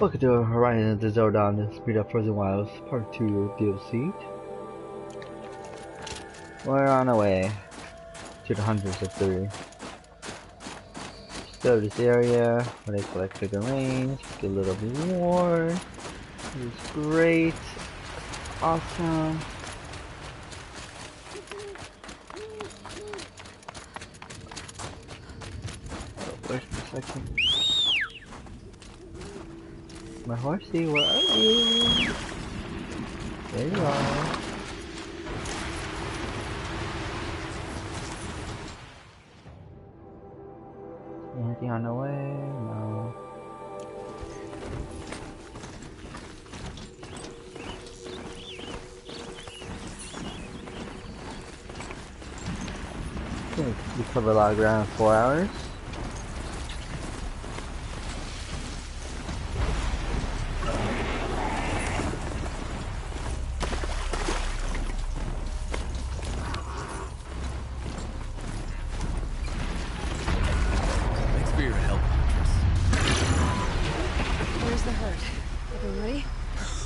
Welcome to Horizon Zero Dawn, the Speed Up Frozen Wilds Part 2 DLC. We're on our way to the Hunters of Three. So this area where they collect figurines, get a little reward. It's great. Awesome. Oh, where's the section? My horsey, where are you? There you are. Anything on the way? No. Okay, we covered a lot of ground in 4 hours.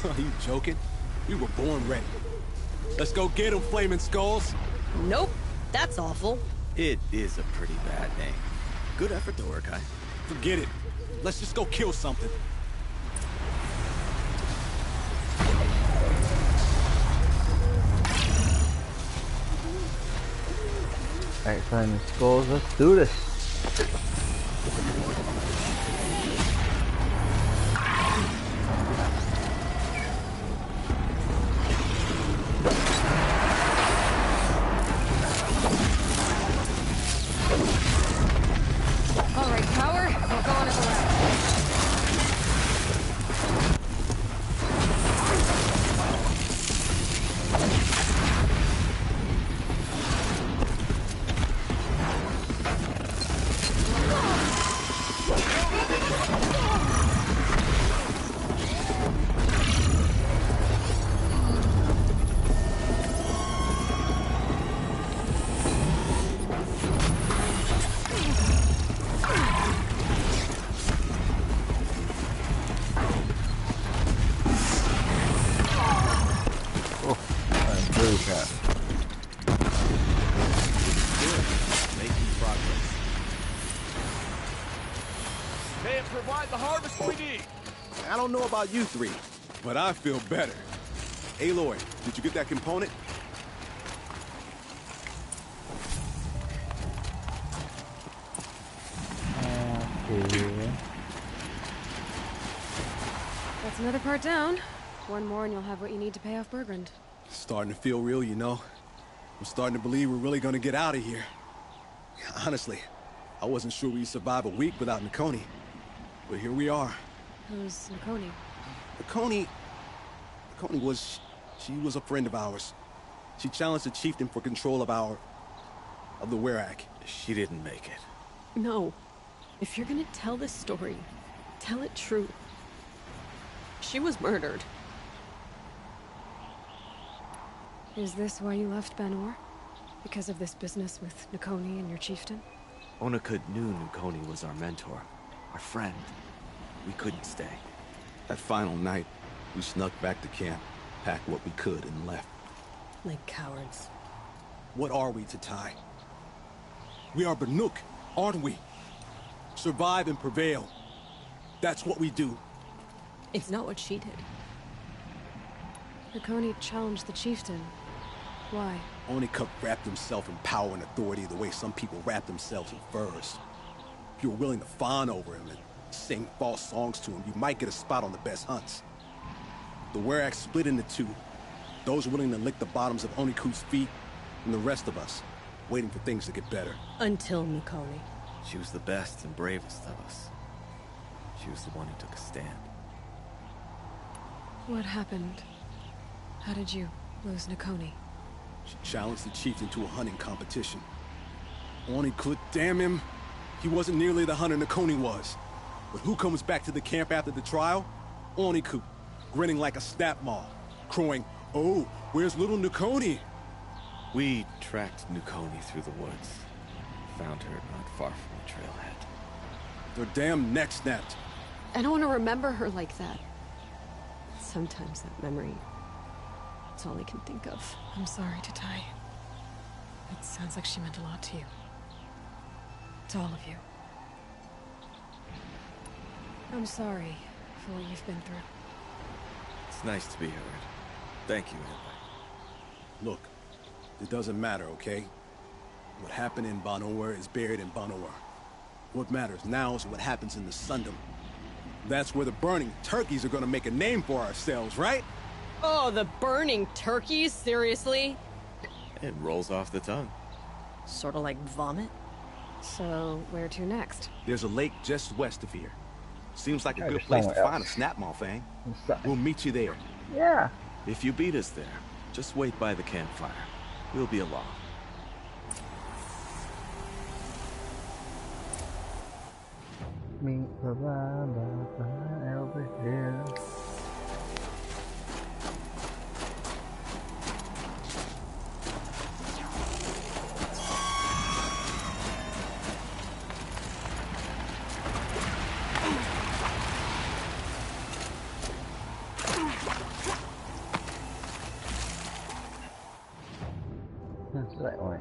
Are you joking? We were born ready. Let's go get them, flaming skulls. Nope, that's awful. It is a pretty bad name. Good effort though, Urkai. Forget it. Let's just go kill something. Alright, flaming skulls, let's do this. I don't know about you three, but I feel better. Aloy, did you get that component? That's another part down. One more and you'll have what you need to pay off Bergrand. Starting to feel real, you know. I'm starting to believe we're really gonna get out of here. Honestly, I wasn't sure we'd survive a week without Nakoni. But here we are. Who's Nakoni? Nakoni was... she was a friend of ours. She challenged the chieftain for control of the Werak. She didn't make it. No. If you're gonna tell this story, tell it true. She was murdered. Is this why you left Ben-Or? Because of this business with Nakoni and your chieftain? Onakut knew Nakoni was our mentor, our friend. We couldn't stay. That final night, we snuck back to camp, packed what we could, and left. Like cowards. What are we to Tai? We are Banuk, aren't we? Survive and prevail. That's what we do. It's not what she did. Nakoni challenged the chieftain. Why? Onakut wrapped himself in power and authority the way some people wrap themselves in furs. If you're willing to fawn over him and sing false songs to him, you might get a spot on the best hunts. The Werak split into two. Those willing to lick the bottoms of Onakut's feet, and the rest of us, waiting for things to get better. Until Nakoni. She was the best and bravest of us. She was the one who took a stand. What happened? How did you lose Nakoni? She challenged the chieftain to a hunting competition. Onakut, damn him, he wasn't nearly the hunter Nakoni was. But who comes back to the camp after the trial? Onakut, grinning like a snap maw, crowing, "Oh, where's little Nakoni?" We tracked Nakoni through the woods. Found her not far from the trailhead. Their damn neck snapped. I don't want to remember her like that. Sometimes that memory, it's all I can think of. I'm sorry, Tatai. It sounds like she meant a lot to you. To all of you. I'm sorry for what you've been through. It's nice to be heard. Thank you, Henry. Look, it doesn't matter, okay? What happened in Banor is buried in Banor. What matters now is what happens in the Sundom. That's where the burning turkeys are gonna make a name for ourselves, right? Oh, the burning turkeys? Seriously? It rolls off the tongue. Sort of like vomit? So, where to next? There's a lake just west of here. Seems like a Yeah, good there's place to somewhere find a else. snap mall fang. Inside. We'll meet you there. Yeah. If you beat us there, just wait by the campfire. We'll be along. Meet the blah over here. That's that one.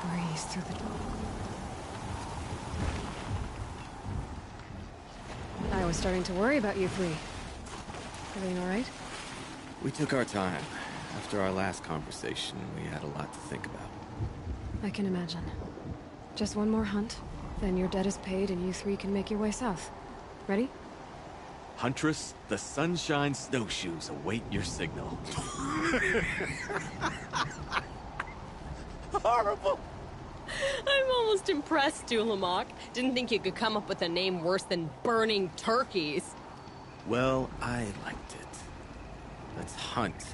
Breeze through the door. I was starting to worry about you three. Everything all right? We took our time. After our last conversation, we had a lot to think about. I can imagine. Just one more hunt, then your debt is paid and you three can make your way south. Ready? Huntress, the Sunshine Snowshoes await your signal. Horrible! I'm almost impressed, Dulamok. Didn't think you could come up with a name worse than burning turkeys. Well, I liked it. Let's hunt.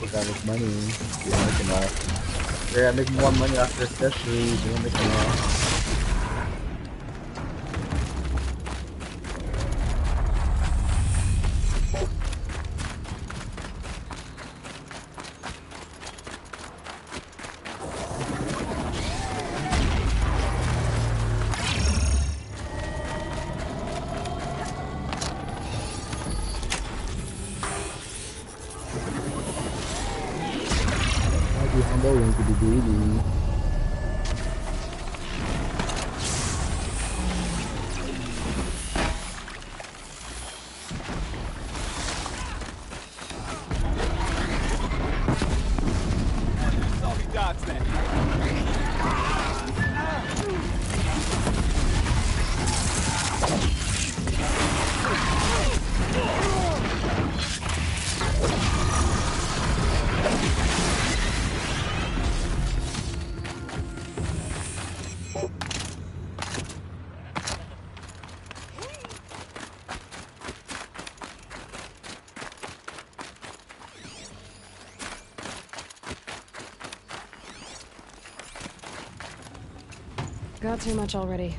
people gotta make money. You don't make enough. They gotta make more money after accessories. You don't make enough. I'll be humble and to be greedy. Sorry, dogs then. Got too much already.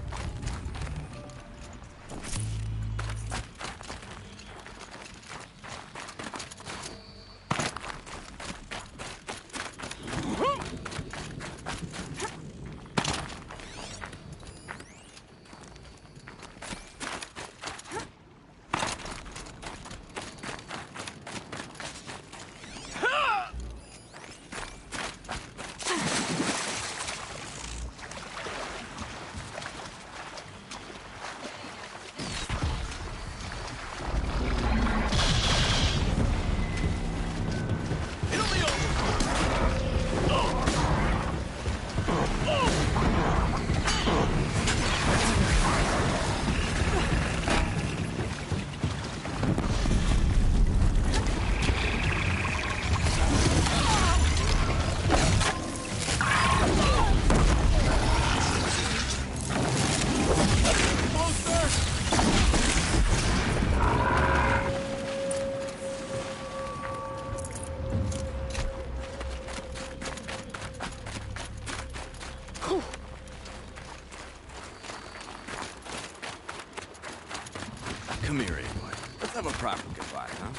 Come here, Aloy. Let's have a proper goodbye, huh?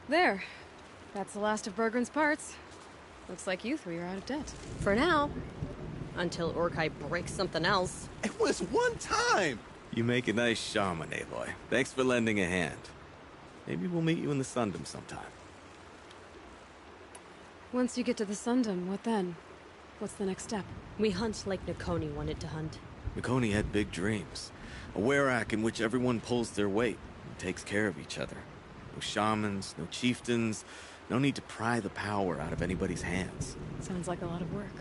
There. That's the last of Bergren's parts. Looks like you three are out of debt. For now. Until Orkai breaks something else. It was one time! You make a nice shaman, Aloy. Thanks for lending a hand. Maybe we'll meet you in the Sundom sometime. Once you get to the Sundom, what then? What's the next step? We hunt like Nakoni wanted to hunt. Nakoni had big dreams. A werak in which everyone pulls their weight and takes care of each other. No shamans, no chieftains, no need to pry the power out of anybody's hands. Sounds like a lot of work.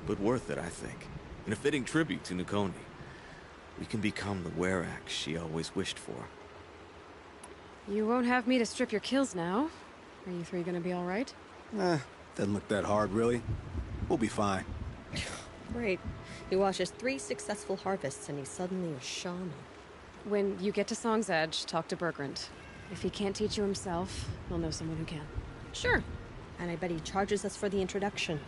But worth it, I think. And a fitting tribute to Nakoni. We can become the werak she always wished for. You won't have me to strip your kills now. Are you three gonna be alright? Doesn't look that hard, really. We'll be fine. Great. He watches 3 successful harvests and he's suddenly a shaman. When you get to Song's Edge, talk to Bergrand. If he can't teach you himself, he'll know someone who can. Sure. And I bet he charges us for the introduction.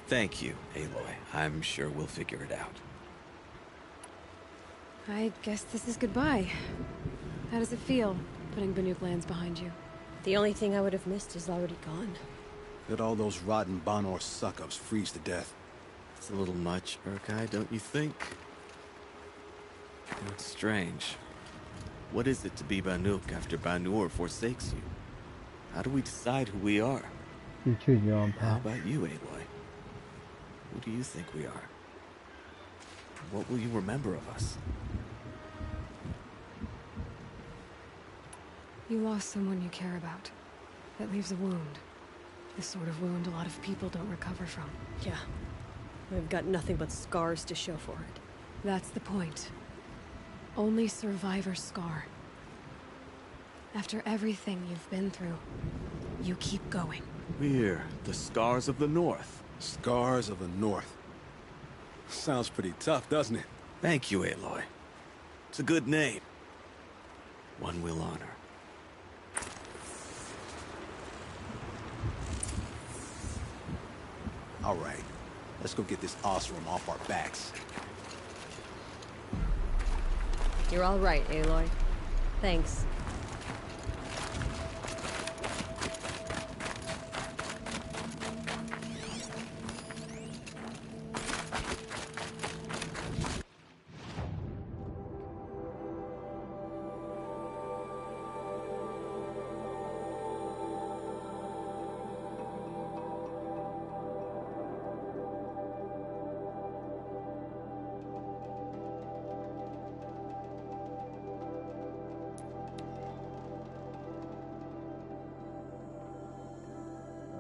Thank you, Aloy. I'm sure we'll figure it out. I guess this is goodbye. How does it feel, putting Banuk lands behind you? The only thing I would have missed is already gone. Let all those rotten Banor suck-ups freeze to death. It's a little much, Urkai, don't you think? It's strange. What is it to be Banuk after Banur forsakes you? How do we decide who we are? You choose your own How path. about you, Aloy? Who do you think we are? What will you remember of us? You lost someone you care about. That leaves a wound. The sort of wound a lot of people don't recover from. Yeah. I've got nothing but scars to show for it. That's the point. Only survivor's scar. After everything you've been through, you keep going. We're the Scars of the North. Scars of the North. Sounds pretty tough, doesn't it? Thank you, Aloy. It's a good name. One we'll honor. All right, let's go get this Osram off our backs. You're all right, Aloy. Thanks.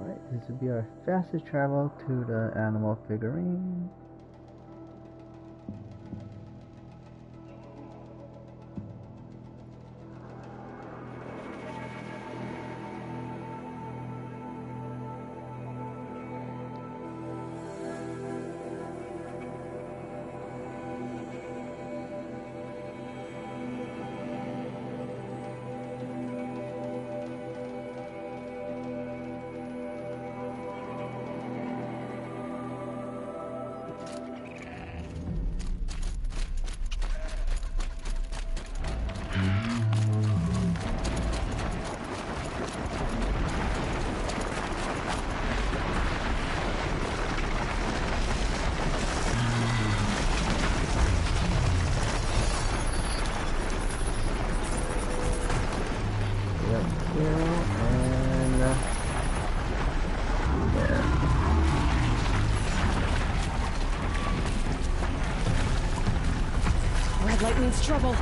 Alright, this will be our fastest travel to the animal figurine. Red light means trouble.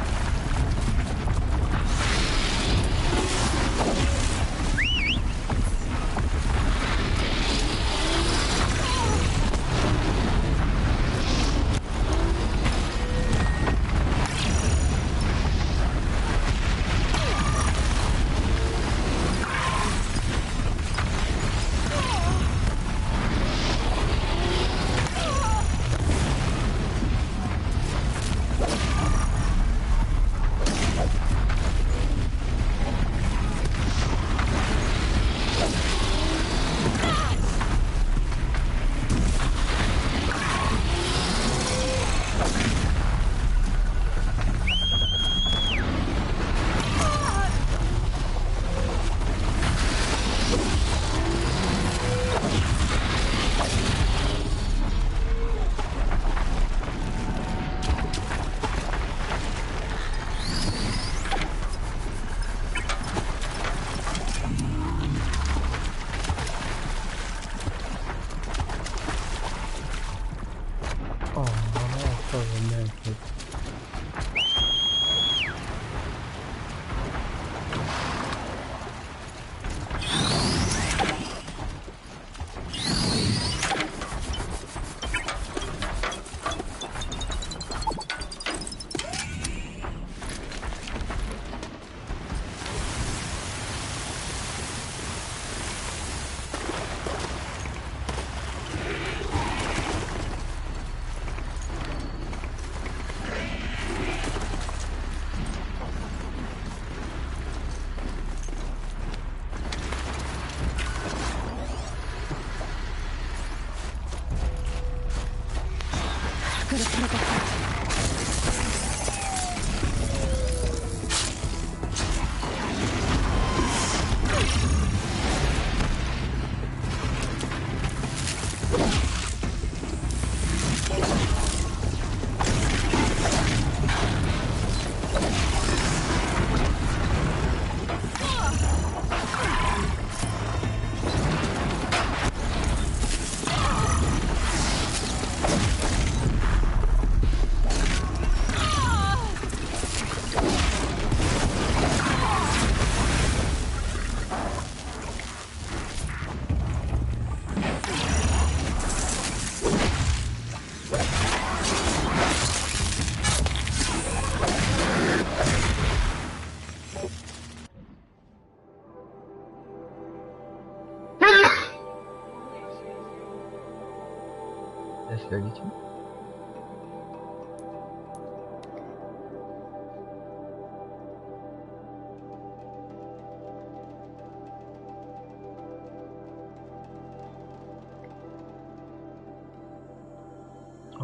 That's 32.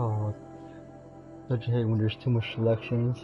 Oh, don't you hate when there's too much selections?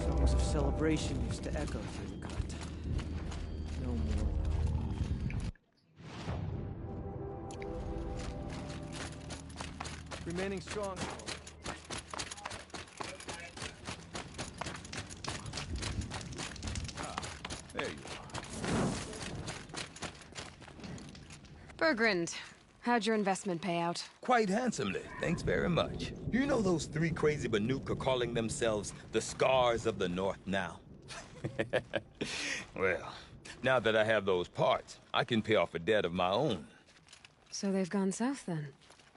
Songs of celebration used to echo through the cut. No more. Remaining strong. There you Bergrand, how'd your investment pay out? Quite handsomely, thanks very much. You know those three crazy Banuk are calling themselves the Scars of the North now? Well, now that I have those parts, I can pay off a debt of my own. So they've gone south then?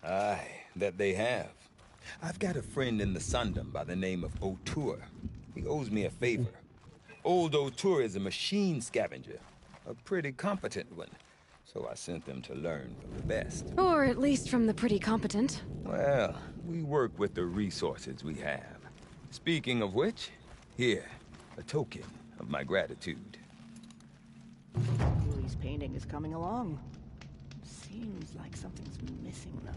Aye, that they have. I've got a friend in the Sundom by the name of O'Toole. He owes me a favor. Old O'Toole is a machine scavenger, a pretty competent one. So I sent them to learn from the best. Or at least from the pretty competent. Well, we work with the resources we have. Speaking of which, here, a token of my gratitude. Julie's painting is coming along. Seems like something's missing, though.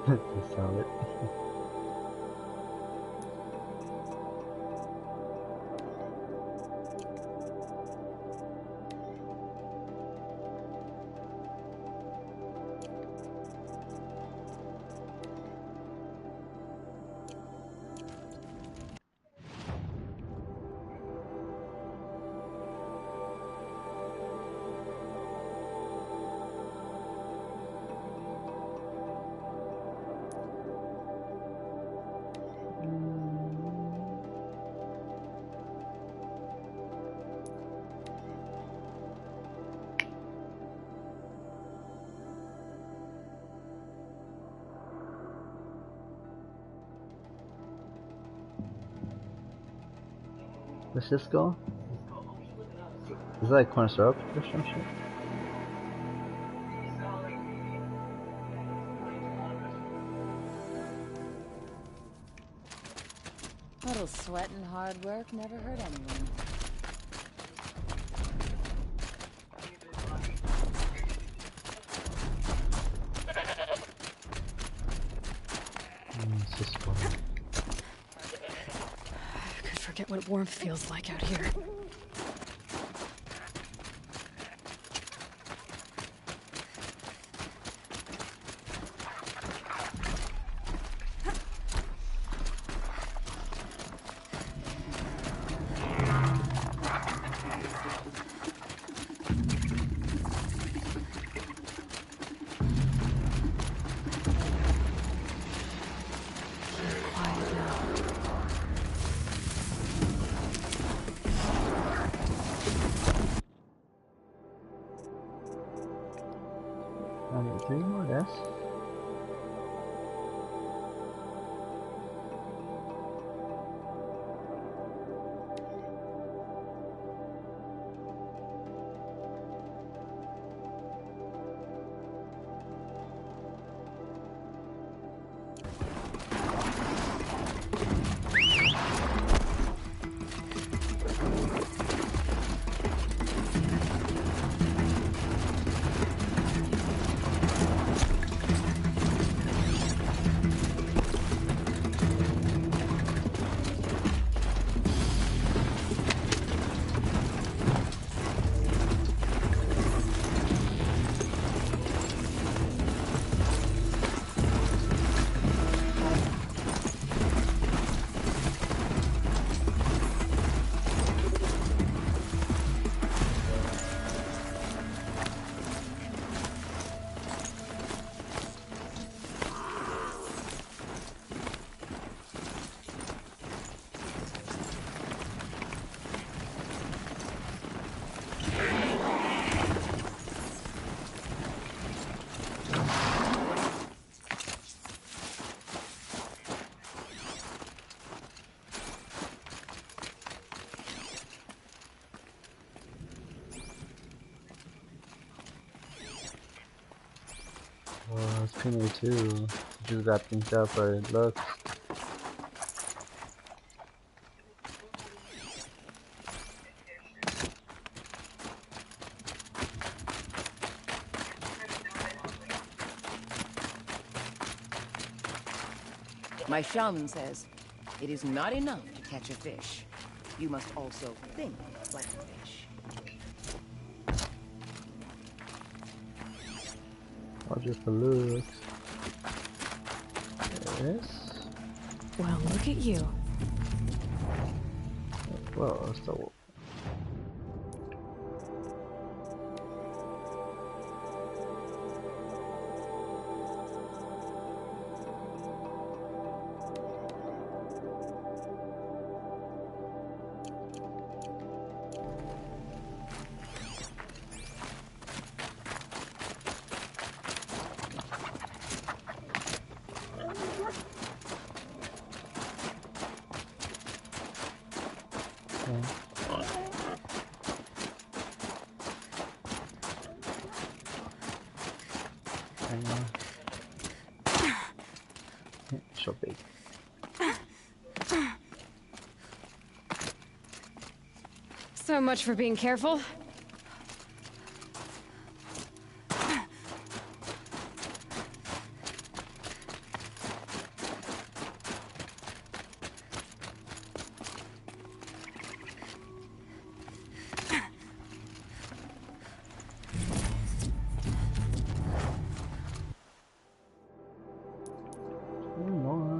Just saw it. Where's this go? Is that like corner syrup or some shit? Little sweat and hard work never hurt anyone. It's just fun. I could forget what warmth feels like out here. Quiet now. I need 3 more, yes. it's Pino too. Just got things up for it looks. My shaman says it is not enough to catch a fish. You must also think like a fish. Or just for looks. Yes. Well, look at you. Well, so hang on. So big. So much for being careful. Come on.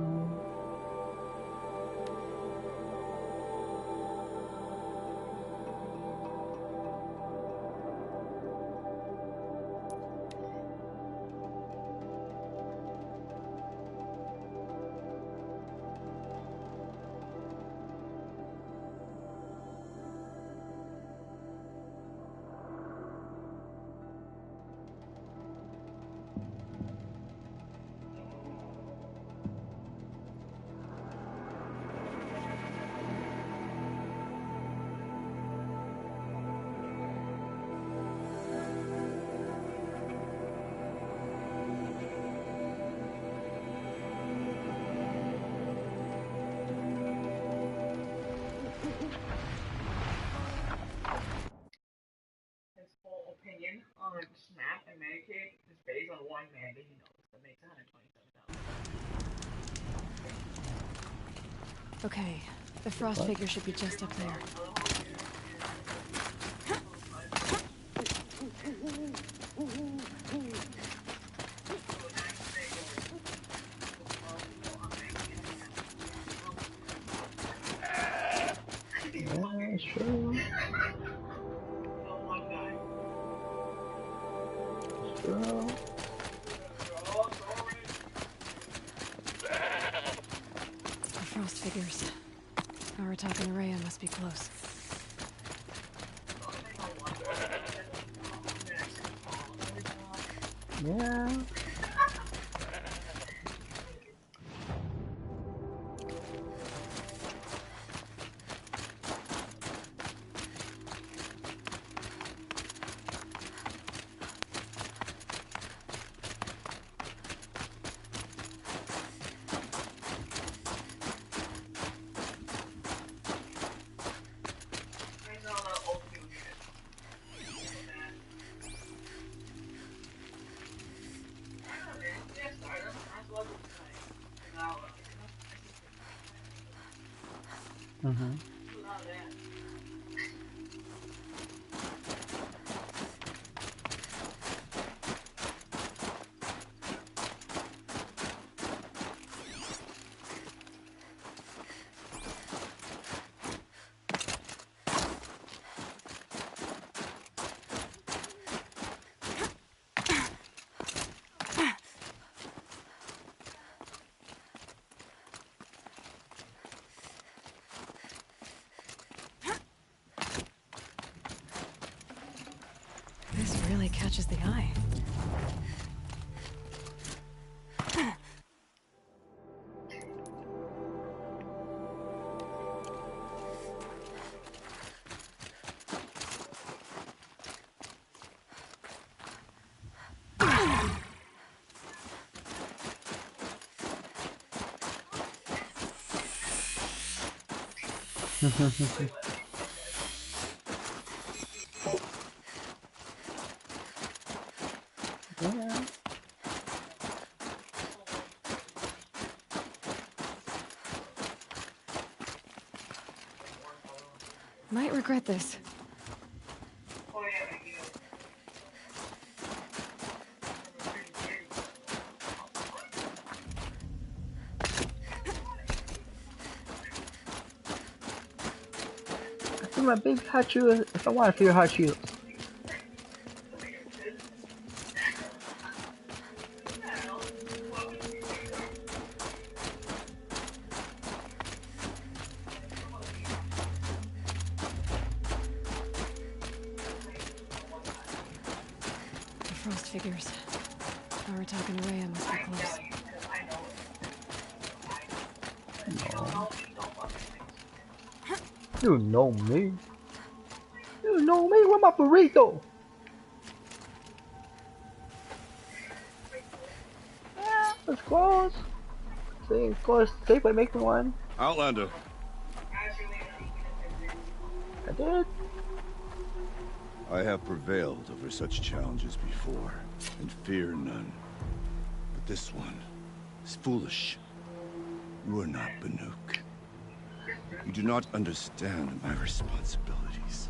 Okay, the frost figure should be just up there. Yeah, sure. Sure. The frost figures. Aratak and Araya must be close. Yeah. Mm-hmm. This really catches the eye. Yeah. Might regret this. I think my big hot shoe. If I want to feel hot shoe. The frost figures. Now we're talking away, I must be close. No. You know me. You know me with my burrito. Yeah, it's close. See, of course, Safeway make me one. Outlander. I did. I have prevailed over such challenges before, and fear none. But this one is foolish. You are not Banuk. You do not understand my responsibilities.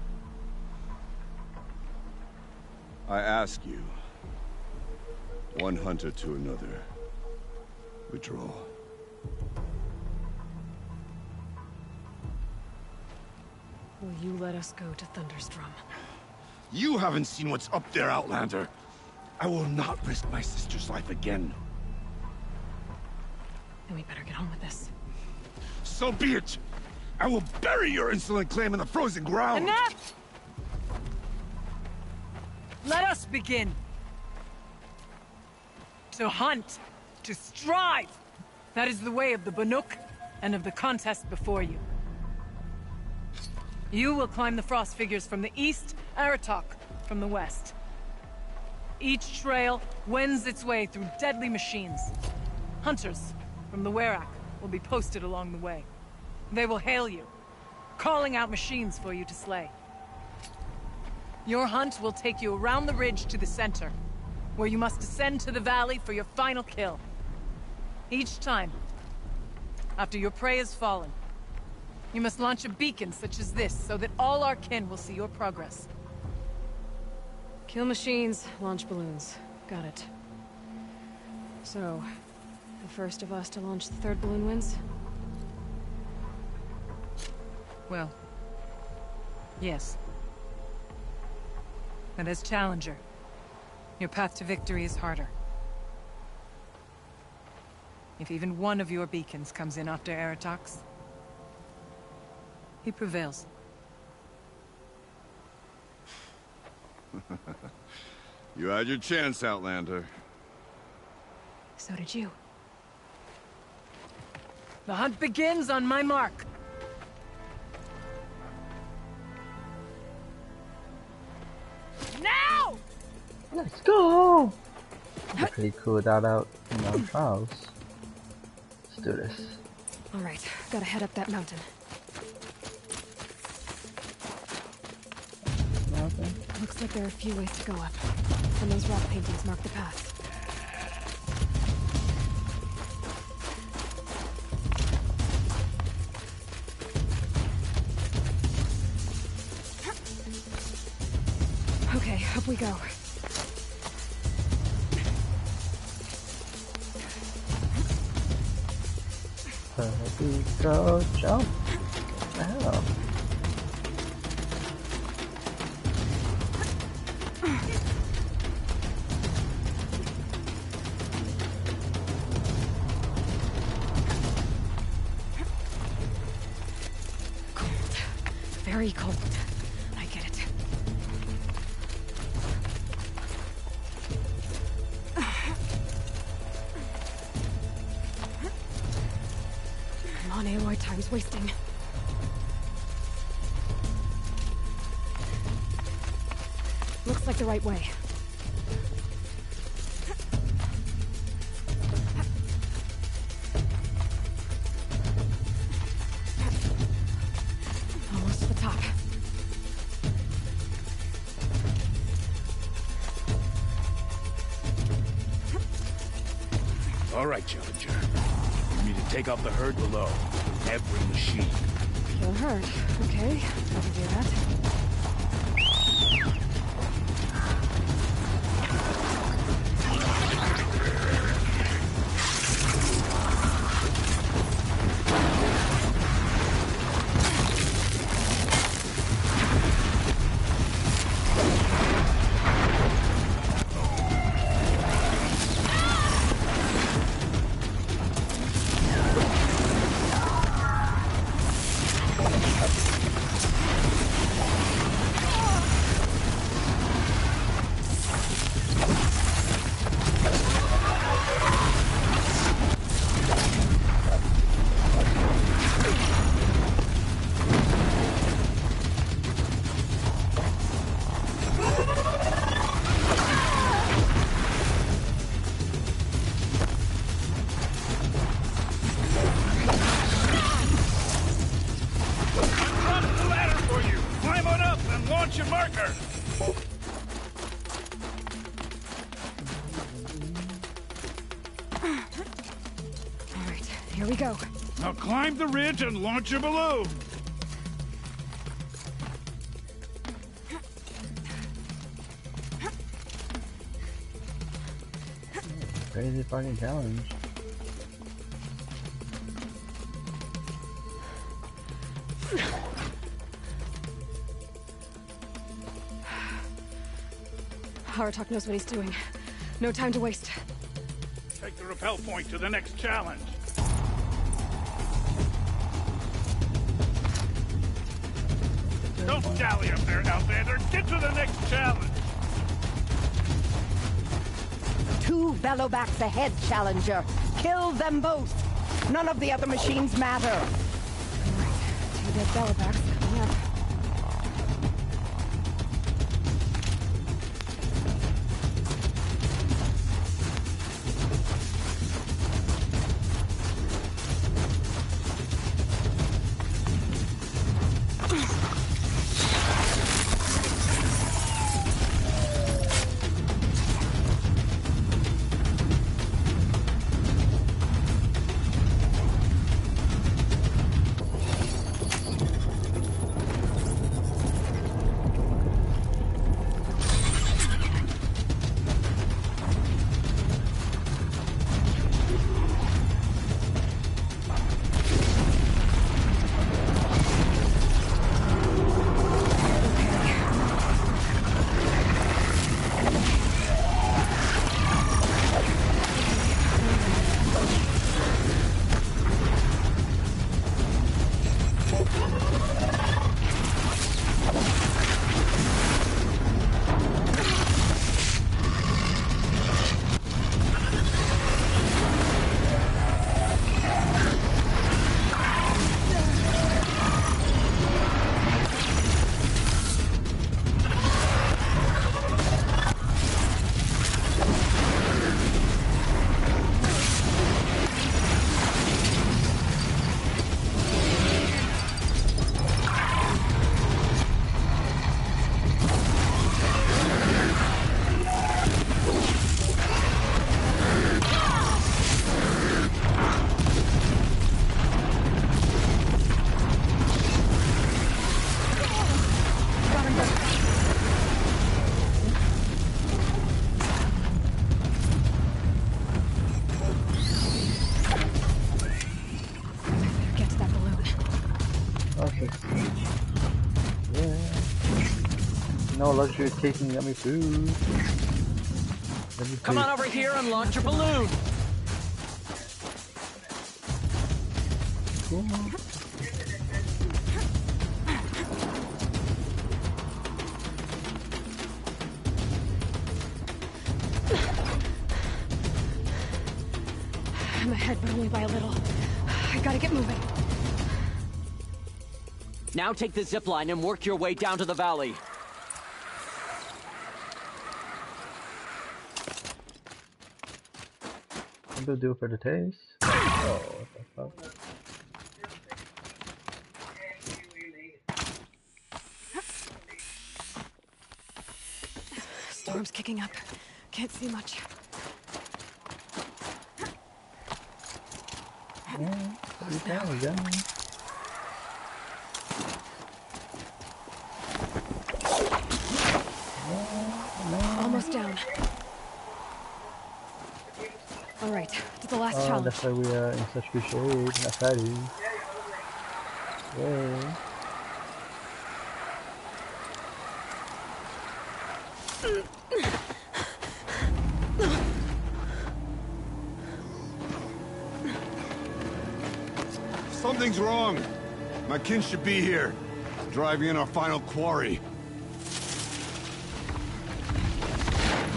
I ask you, one hunter to another, withdraw. Will you let us go to Thunderstrom? You haven't seen what's up there, Outlander. I will not risk my sister's life again. Then we better get on with this. So be it! I will bury your insolent claim in the frozen ground! Enough! Let us begin. To hunt, to strive. That is the way of the Banuk and of the contest before you. You will climb the frost figures from the east, Aratok from the west. Each trail wends its way through deadly machines. Hunters from the Werak will be posted along the way. They will hail you, calling out machines for you to slay. Your hunt will take you around the ridge to the center, where you must descend to the valley for your final kill. Each time, after your prey has fallen, you must launch a beacon such as this, so that all our kin will see your progress. Kill machines, launch balloons. Got it. So, the first of us to launch the third balloon wins? Well, yes. And as challenger, your path to victory is harder. If even one of your beacons comes in after Aratox, he prevails. You had your chance, Outlander. So did you. The hunt begins on my mark. Now! Let's go! It's pretty cool without out trials. Let's do this. Alright, gotta head up that mountain. Nothing. Looks like there are a few ways to go up. And those rock paintings mark the path. Okay, up we go. We go jump. What the hell? Cold. Very cold. I get it. Come on, Aloy, time's wasting. Looks like the right way. All right, Challenger. You need to take out the herd below. Every machine. Kill a herd. Okay, I can do that. Here we go. Now climb the ridge and launch your balloon. Crazy fucking challenge. Aratok knows what he's doing. No time to waste. Take the rappel point to the next challenge. Don't dally up there, Outlander. Get to the next challenge. 2 Velobacks ahead, Challenger. Kill them both. None of the other machines matter. All right, 2 dead Velobacks coming up. No luxury of taking yummy food. Come on over here and launch your balloon. Cool. I'm ahead, but only by a little. I gotta get moving. Now take the zip line and work your way down to the valley. I'm gonna do it for the taste. Oh, what the fuck? Storm's kicking up. Can't see much. Yeah, Close there now. we go. Almost down. All right, to the last Oh, challenge. that's why we are in such good shape. Not fatty. Yay. Something's wrong. My kin should be here, driving in our final quarry.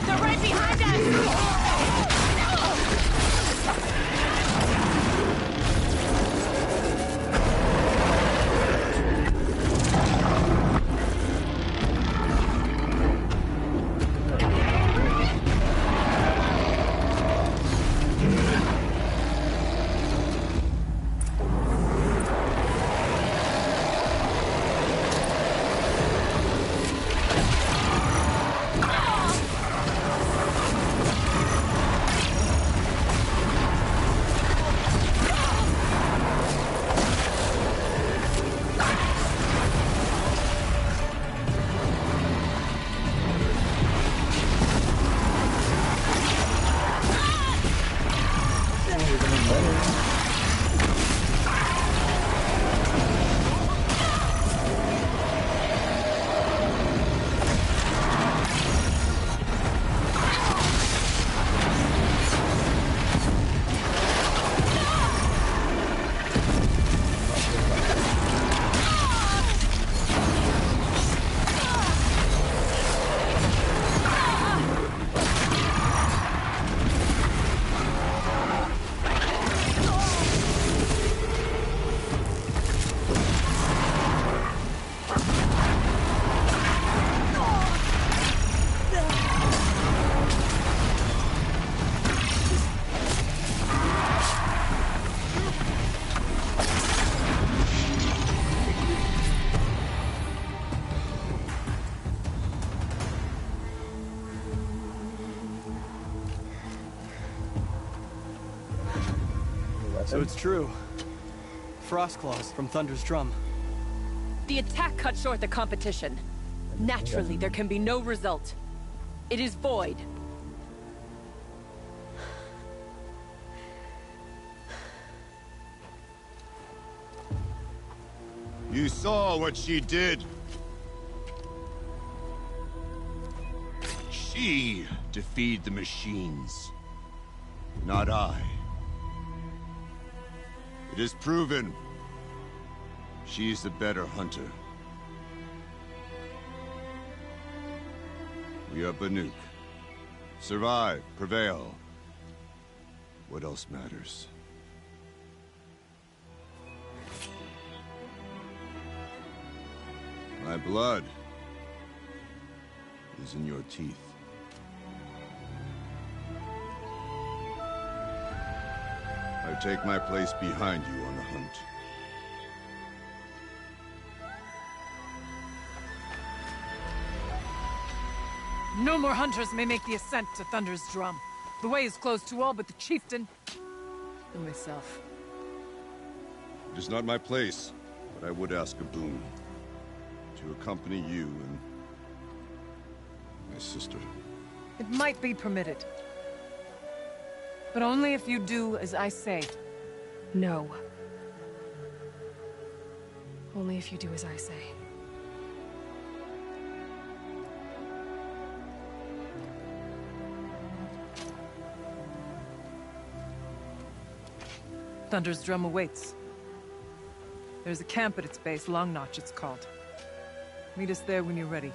They're right behind us! So it's true. Frost claws from Thunder's drum. The attack cut short the competition. Naturally, there can be no result. It is void. You saw what she did. She defeated the machines, not I. It is proven. She's the better hunter. We are Banuk. Survive, prevail. What else matters? My blood is in your teeth. I take my place behind you on the hunt. No more hunters may make the ascent to Thunder's drum. The way is closed to all but the chieftain and myself. It is not my place, but I would ask a boon. To accompany you and my sister. It might be permitted. But only if you do as I say. No. Only if you do as I say. Thunder's drum awaits. There's a camp at its base, Long Notch it's called. Meet us there when you're ready.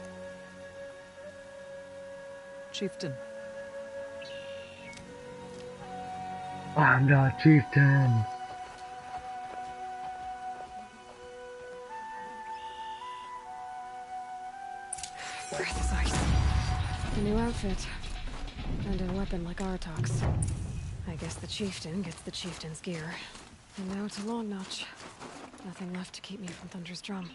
Chieftain. I'm not chieftain. Breath is ice. A new outfit. And a weapon like Artok's. I guess the chieftain gets the chieftain's gear. And now to Long Notch. Nothing left to keep me from Thunder's drum.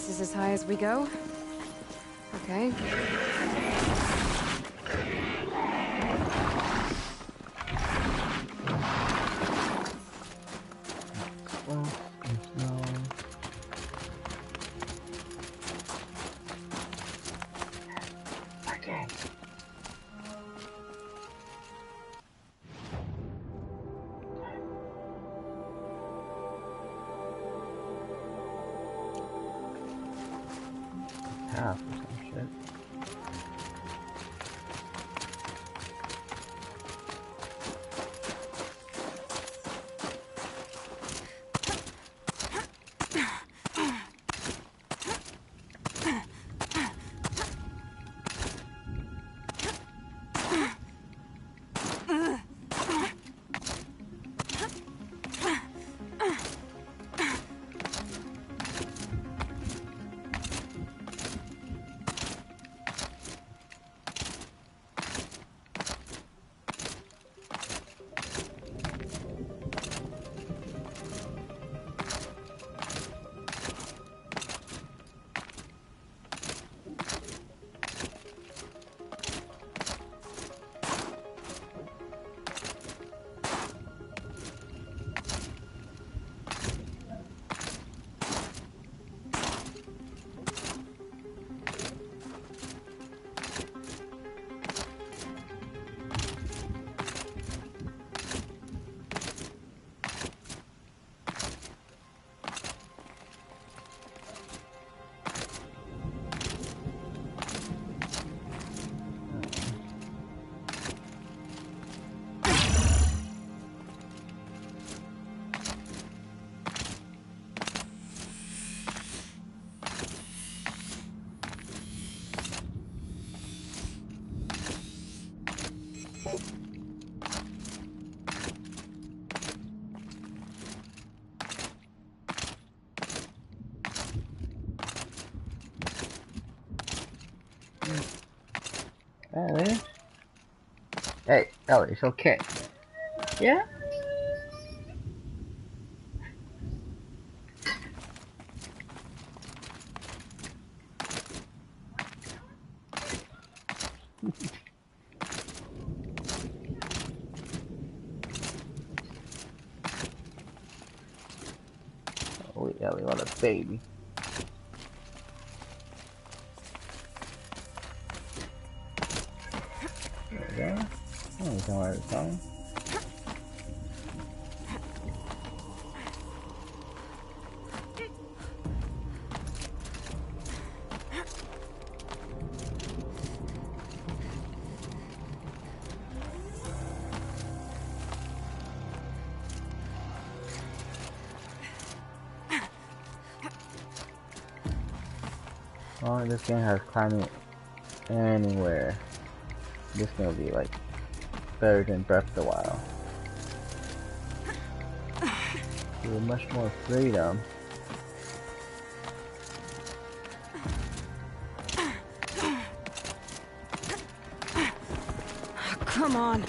This is as high as we go? Okay. Half or some shit. Ellie? Hey, Ellie, it's okay. Yeah? Oh, Ellie, what a baby. There we go. Oh, he's nowhere to come. Oh, this game has climbing anywhere. This gonna be like better than Breath of the Wild. With much more freedom. Come on.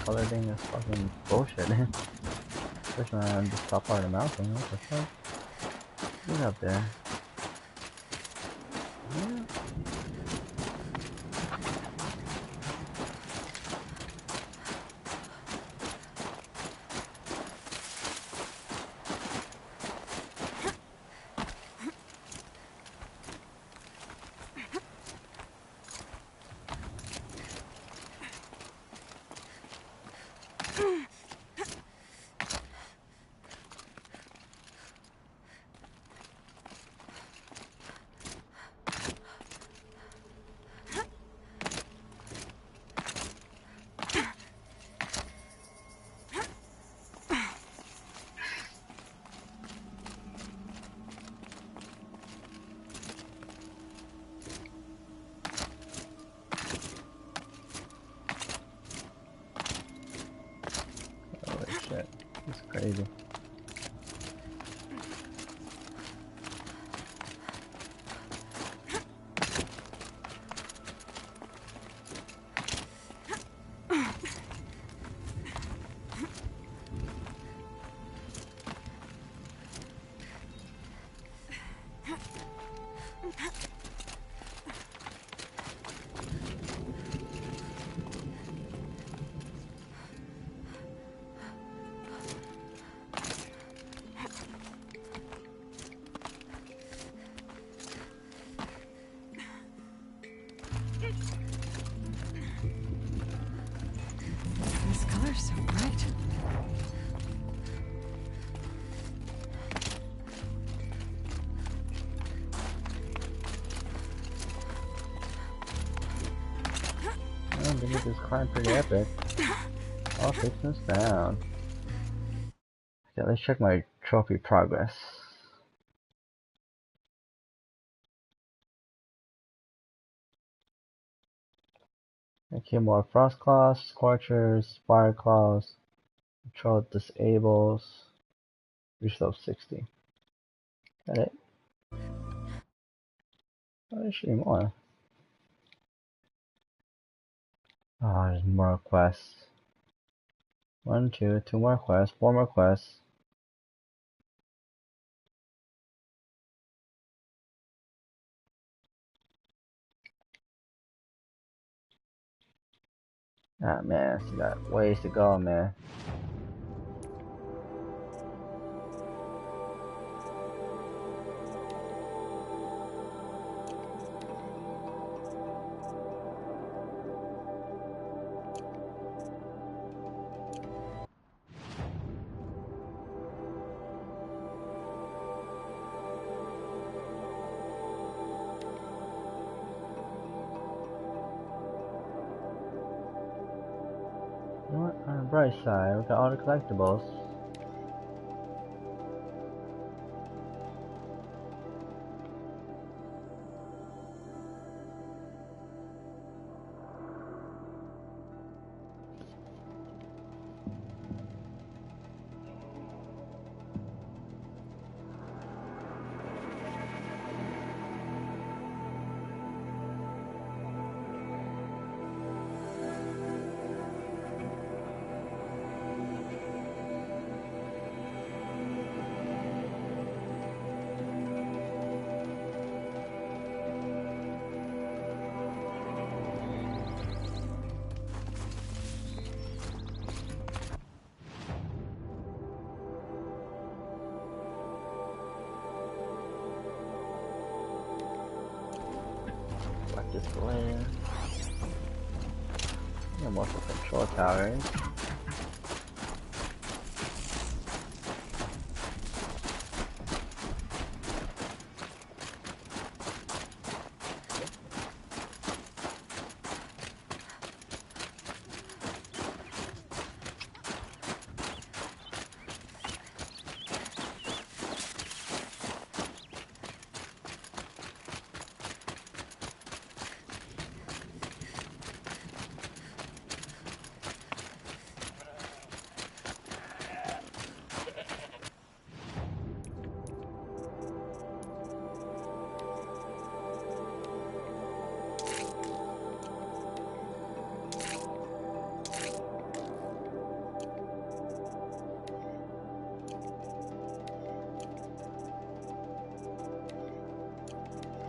color thing is fucking bullshit. Especially on the top part of the mountain. What the fuck? Get up there. Yeah. Holy shit. It's crazy. This color's so bright. Oh, they make this climb pretty epic. All 6 minutes down. Okay, let's check my trophy progress. Okay, more frost claws, scorchers, fire claws, control disables, reach level 60. Got it? Oh, there's actually more. Oh, there's more quests. 1, 2, 2 more quests, 4 more quests. Ah man, still got ways to go, man. You know what? On the bright side, we got all the collectibles. Like this land. And most of the control towers.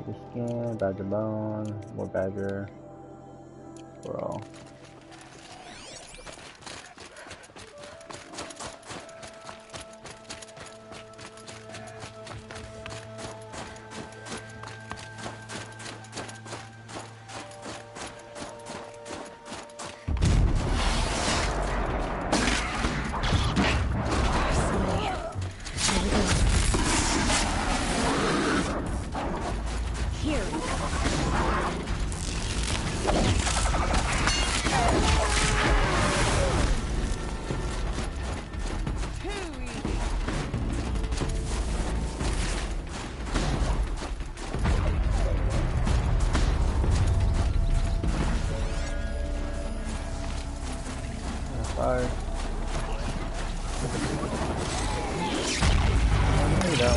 Badger skin, badger bone, more badger. Bro. Fire. Oh, there you go.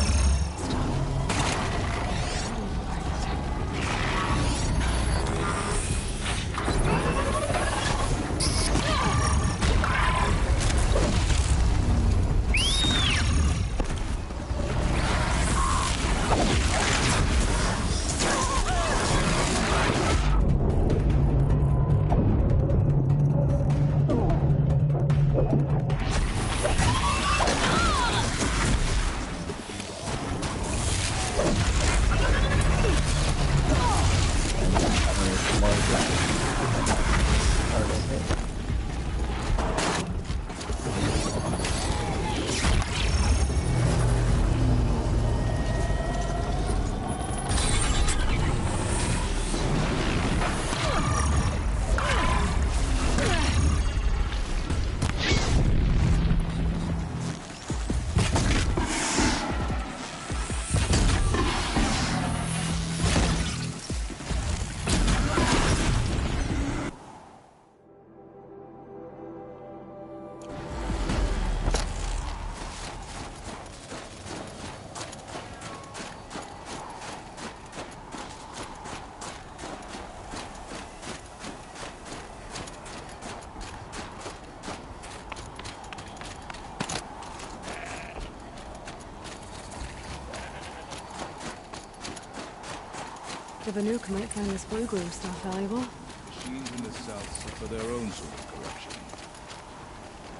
The Banuk might find this blue glue stuff valuable. Machines in the South suffer their own sort of corruption.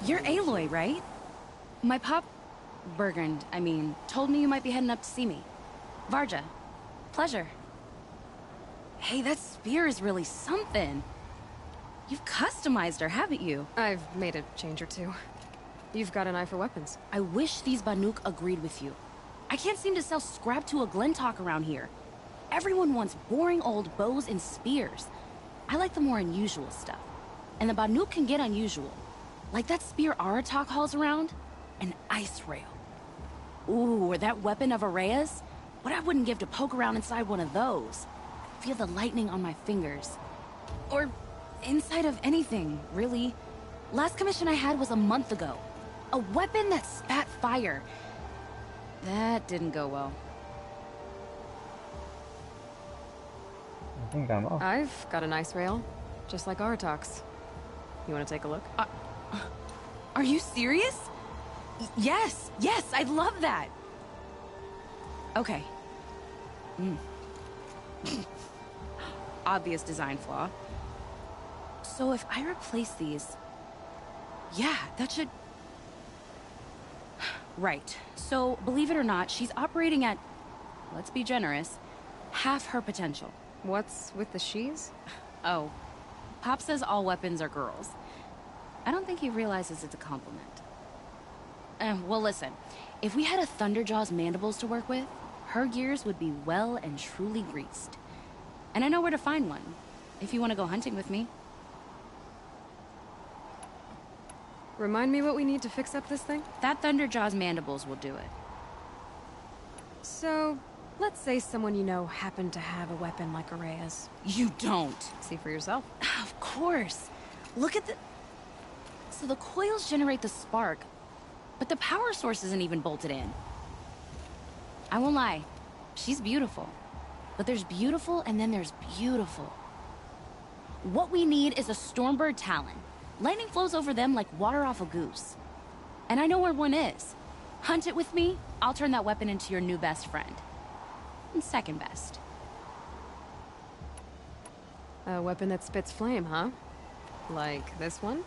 You're Aloy, right? My pop... Bergund, I mean, told me you might be heading up to see me. Varja. Pleasure. Hey, that spear is really something. You've customized her, haven't you? I've made a change or two. You've got an eye for weapons. I wish these Banuk agreed with you. I can't seem to sell scrap to a Glentalk around here. Everyone wants boring old bows and spears. I like the more unusual stuff. And the Banuk can get unusual. Like that spear Aratak hauls around. An ice rail. Ooh, or that weapon of Araya's. What I wouldn't give to poke around inside one of those. Feel the lightning on my fingers. Or inside of anything, really. Last commission I had was a month ago. A weapon that spat fire. That didn't go well. I think I'm off. I've got an ice rail, just like Aratak's. You want to take a look? Are you serious? Yes, I'd love that. Okay. Obvious design flaw. So if I replace these... Yeah, that should... Right. So, believe it or not, she's operating at, let's be generous, half her potential. What's with the she's? Oh. Pop says all weapons are girls. I don't think he realizes it's a compliment. Well, listen. If we had a Thunderjaw's mandibles to work with, her gears would be well and truly greased. And I know where to find one, if you want to go hunting with me. Remind me what we need to fix up this thing? That Thunderjaw's mandibles will do it. So, let's say someone you know happened to have a weapon like Araya's. You don't. See for yourself. Of course. Look at the... So the coils generate the spark, but the power source isn't even bolted in. I won't lie. She's beautiful. But there's beautiful and then there's beautiful. What we need is a Stormbird Talon. Lightning flows over them like water off a goose. And I know where one is. Hunt it with me, I'll turn that weapon into your new best friend. And second best. A weapon that spits flame, huh? Like this one?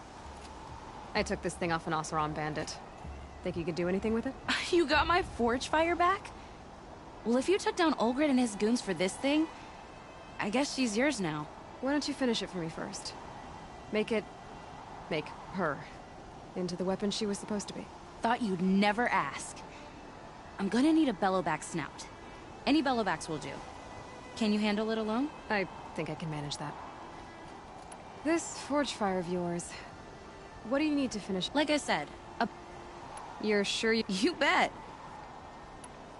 I took this thing off an Oseram bandit. Think you could do anything with it? You got my forge fire back? Well, if you took down Olgrid and his goons for this thing, I guess she's yours now. Why don't you finish it for me first? Make her into the weapon she was supposed to be. Thought you'd never ask. I'm gonna need a bellowback snout. Any bellowbacks will do. Can you handle it alone? I think I can manage that. This forge fire of yours, what do you need to finish? Like I said, You're sure you... You bet.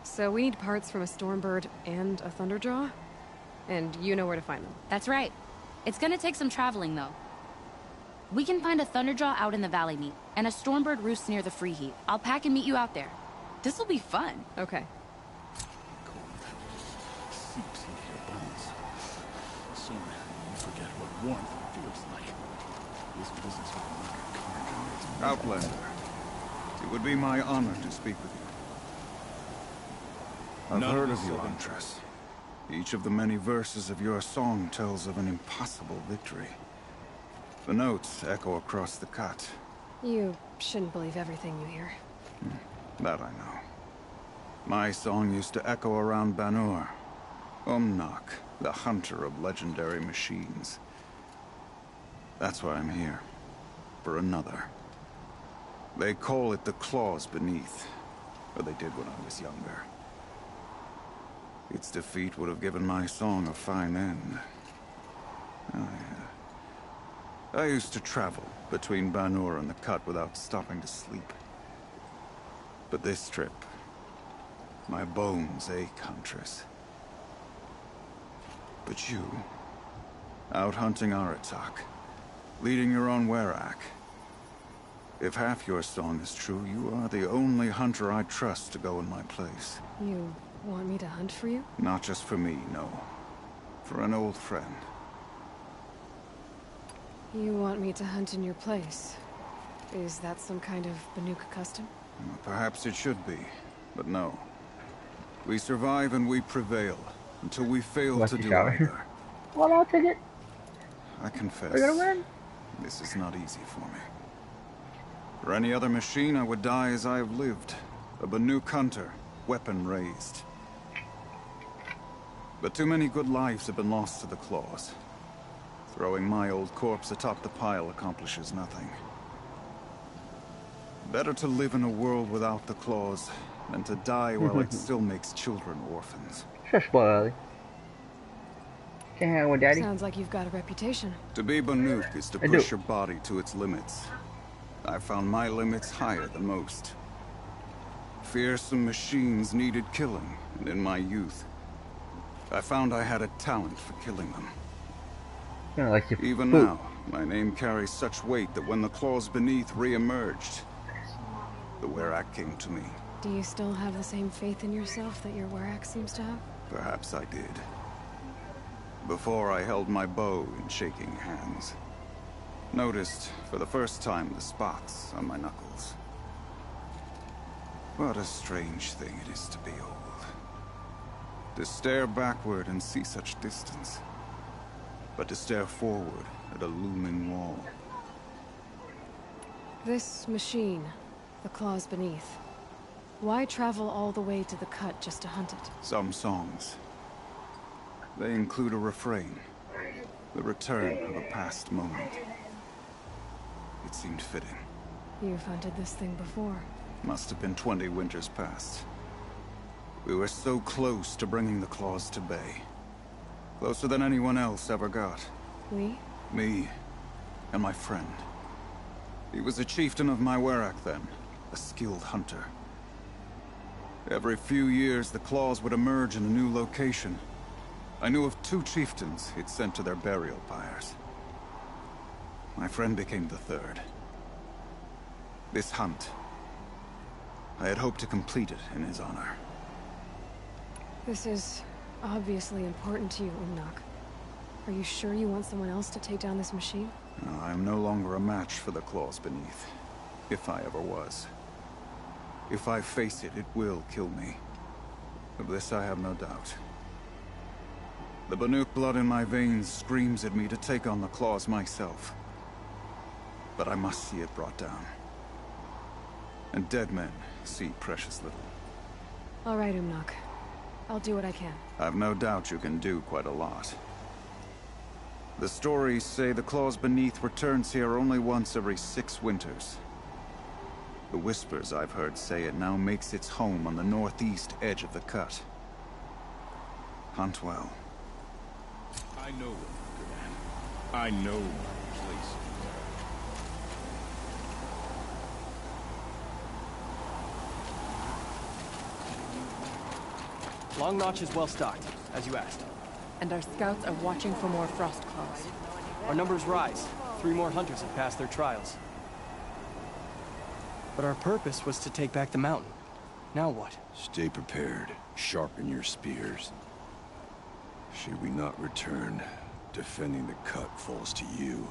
So we need parts from a Stormbird and a Thunderjaw? And you know where to find them. That's right. It's gonna take some traveling, though. We can find a Thunderjaw out in the Valley Meet, and a Stormbird roosts near the Free Heat. I'll pack and meet you out there. This'll be fun. Okay. Seeps into your bones. Soon, you forget what warmth feels like. This business with the market carnage makes me... Outlander, it would be my honor to speak with you. I've heard of your interests. Each of the many verses of your song tells of an impossible victory. The notes echo across the cut. You shouldn't believe everything you hear. That I know. My song used to echo around Banur. Umnak, the hunter of legendary machines. That's why I'm here. For another. They call it the claws beneath. Or they did when I was younger. Its defeat would have given my song a fine end. I used to travel between Banur and the Cut without stopping to sleep. But this trip, my bones ache, Huntress. But you, out hunting Aratak, leading your own Werak. If half your song is true, you are the only hunter I trust to go in my place. You want me to hunt for you? Not just for me, no. For an old friend. You want me to hunt in your place? Is that some kind of Banuk custom? Well, perhaps it should be, but no. We survive and we prevail, until we fail to do either. Well, I'll take it. I confess, We're gonna win. This is not easy for me. For any other machine, I would die as I have lived. A Banuk hunter, weapon raised. But too many good lives have been lost to the claws. Throwing my old corpse atop the pile accomplishes nothing. Better to live in a world without the claws than to die while it still makes children orphans. Shush, boy, Ollie. Can't hang with Daddy. Sounds like you've got a reputation. To be Banuk is to push your body to its limits. I found my limits higher than most. Fearsome machines needed killing, and in my youth, I found I had a talent for killing them. Even now, my name carries such weight that when the claws beneath re-emerged, the Werak came to me. Do you still have the same faith in yourself that your Werak seems to have? Perhaps I did. Before I held my bow in shaking hands. Noticed, for the first time, the spots on my knuckles. What a strange thing it is to be old. To stare backward and see such distance. But to stare forward at a looming wall. This machine, the claws beneath. Why travel all the way to the Cut just to hunt it? Some songs. They include a refrain. The return of a past moment. It seemed fitting. You've hunted this thing before. Must have been 20 winters past. We were so close to bringing the claws to bay. Closer than anyone else ever got. We? Me, and my friend. He was a chieftain of my Werak then, a skilled hunter. Every few years, the claws would emerge in a new location. I knew of 2 chieftains he'd sent to their burial pyres. My friend became the 3rd. This hunt, I had hoped to complete it in his honor. This is obviously important to you, Umnak. Are you sure you want someone else to take down this machine? No, I am no longer a match for the claws beneath. If I ever was. If I face it, it will kill me. Of this I have no doubt. The Banuk blood in my veins screams at me to take on the claws myself. But I must see it brought down. And dead men see precious little. All right, Umnak. I'll do what I can. I've no doubt you can do quite a lot. The stories say the claws beneath returns here only once every 6 winters. The whispers I've heard say it now makes its home on the northeast edge of the cut. Hunt well. I know what you're good at. I know my place. Long Notch is well stocked, as you asked. And our scouts are watching for more frost claws. Our numbers rise. 3 more hunters have passed their trials. But our purpose was to take back the mountain. Now what? Stay prepared. Sharpen your spears. Should we not return, defending the cut falls to you.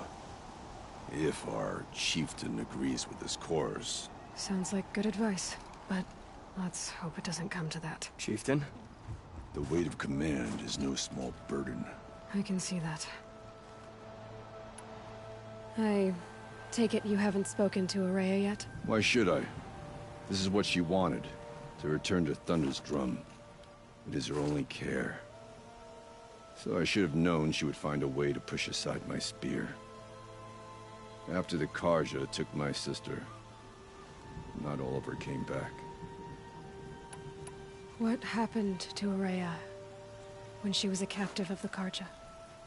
If our chieftain agrees with this course. Sounds like good advice, but let's hope it doesn't come to that. Chieftain? The weight of command is no small burden. I can see that. I take it you haven't spoken to Araya yet? Why should I? This is what she wanted, to return to Thunder's Drum. It is her only care. So I should have known she would find a way to push aside my spear. After the Karja took my sister, not all of her came back. What happened to Araya when she was a captive of the Karja?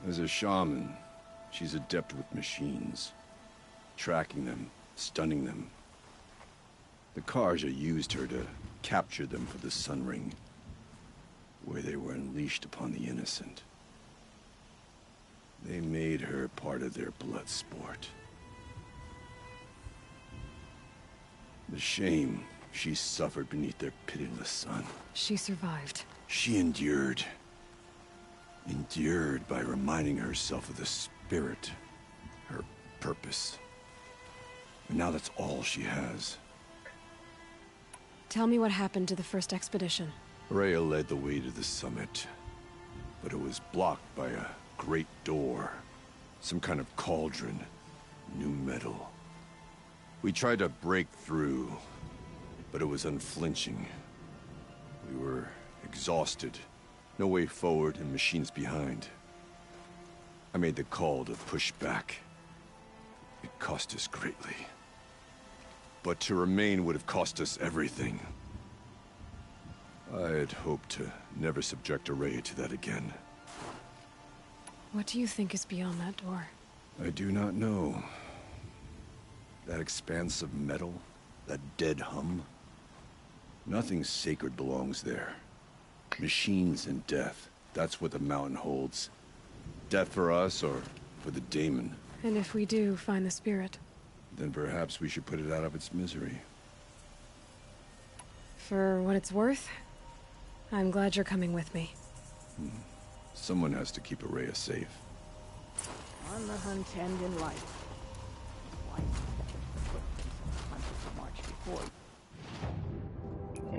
As a shaman, she's adept with machines. Tracking them, stunning them. The Karja used her to capture them for the Sun Ring, where they were unleashed upon the innocent. They made her part of their blood sport. The shame she suffered beneath their pitiless sun. She survived. She endured. Endured by reminding herself of the spirit, her purpose. And now that's all she has. Tell me what happened to the first expedition. Rhea led the way to the summit, but it was blocked by a great door. Some kind of cauldron. New metal. We tried to break through, but it was unflinching. We were exhausted. No way forward and machines behind. I made the call to push back. It cost us greatly. But to remain would have cost us everything. I had hoped to never subject Araya to that again. What do you think is beyond that door? I do not know. That expanse of metal, that dead hum. Nothing sacred belongs there. Machines and death, that's what the mountain holds. Death for us or for the daemon. And if we do find the spirit? Then perhaps we should put it out of its misery. For what it's worth, I'm glad you're coming with me. Someone has to keep Araya safe. On the hunt and in life. Hunted to march before. A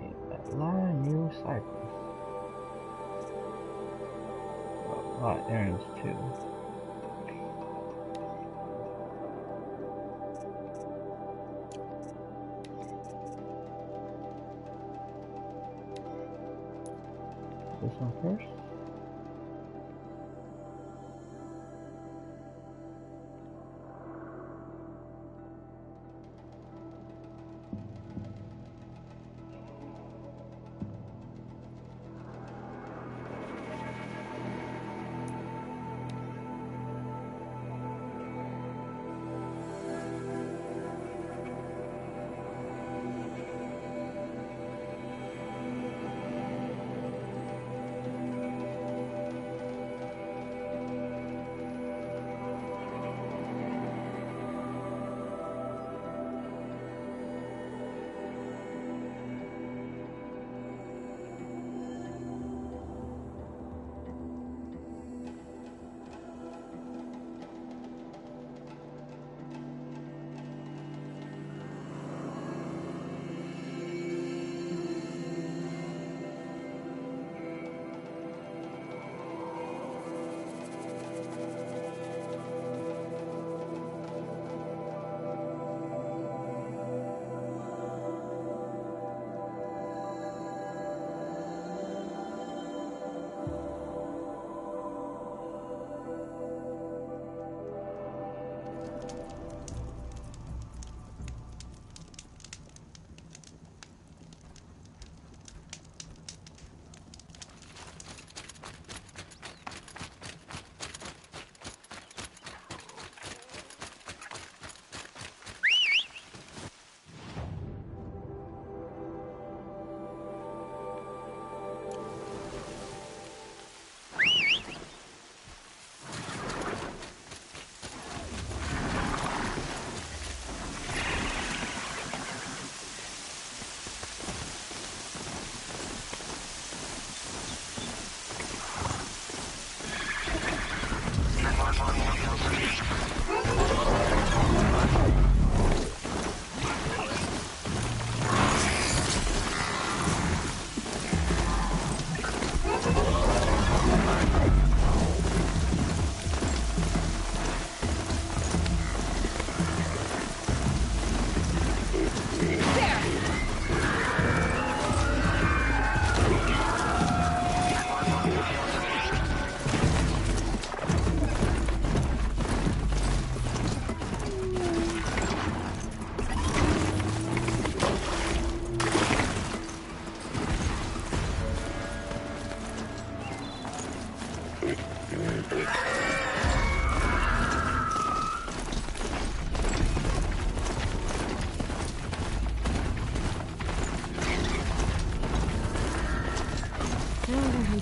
lot of new cycles. A lot of errands too. This one first.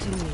to me.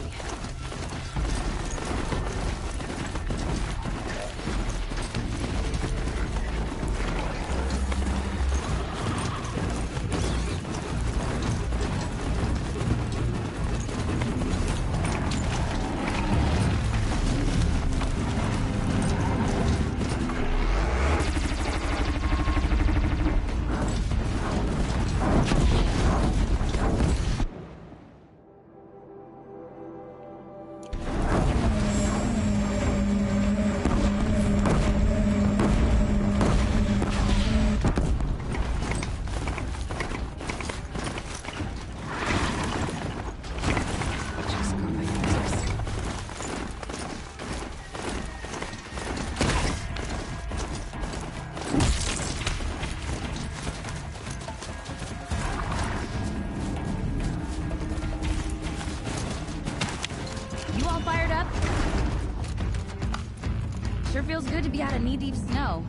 Sure feels good to be out of knee-deep snow.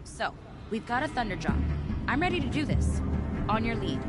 So, we've got a thunder drop. I'm ready to do this. On your lead.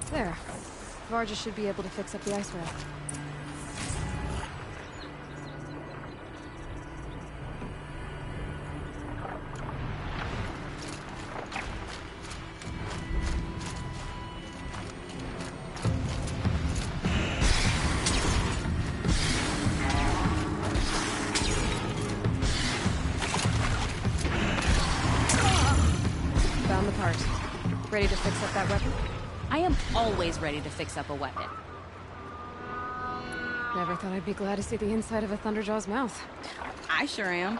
There. Varja should be able to fix up the ice rail. Found the part. Ready to fix up that weapon? I am always ready to fix up a weapon. Never thought I'd be glad to see the inside of a Thunderjaw's mouth. I sure am.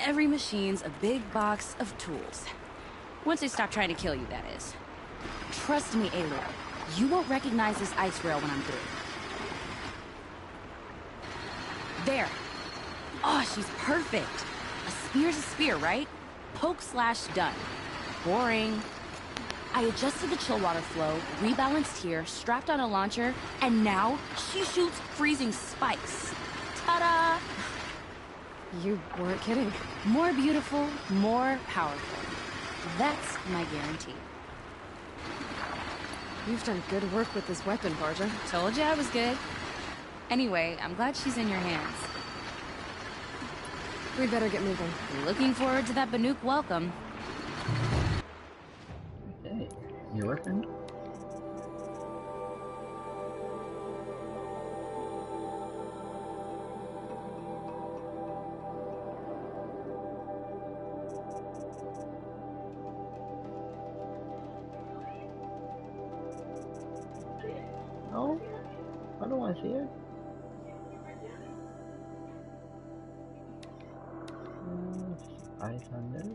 Every machine's a big box of tools. Once they stop trying to kill you, that is. Trust me, Aloy. You won't recognize this ice rail when I'm through. There. Oh, she's perfect. A spear's a spear, right? Poke slash done. Boring. I adjusted the chill water flow, rebalanced here, strapped on a launcher, and now she shoots freezing spikes. Ta-da! You weren't kidding. More beautiful, more powerful. That's my guarantee. You've done good work with this weapon, Varja. Told you I was good. Anyway, I'm glad she's in your hands. We better get moving. Looking forward to that Banuk welcome. Okay, you working? No, I don't want to see it. Ice on this.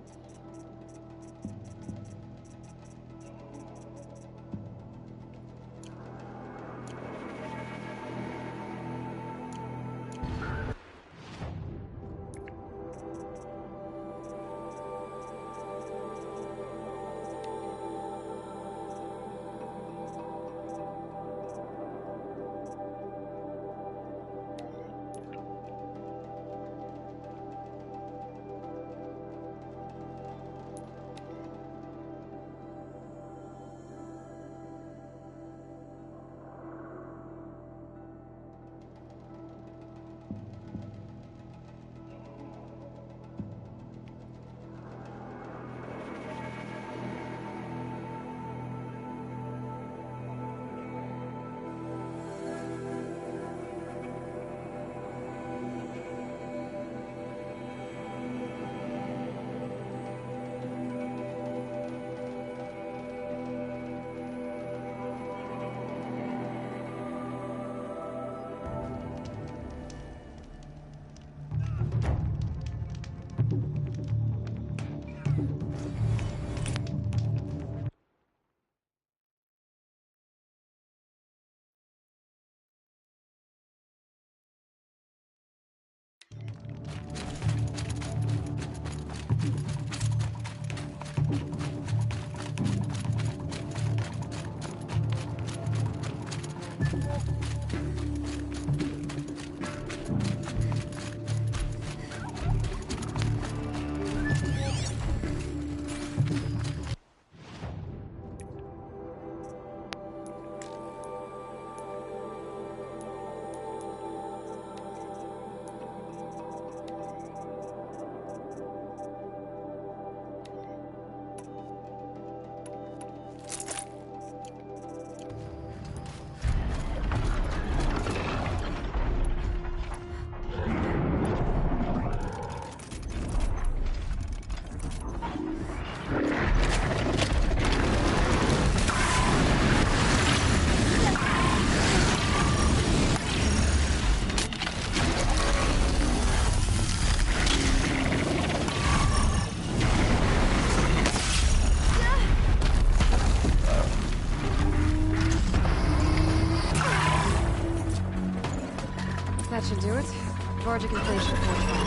That should do it. Varja can finish her fortified.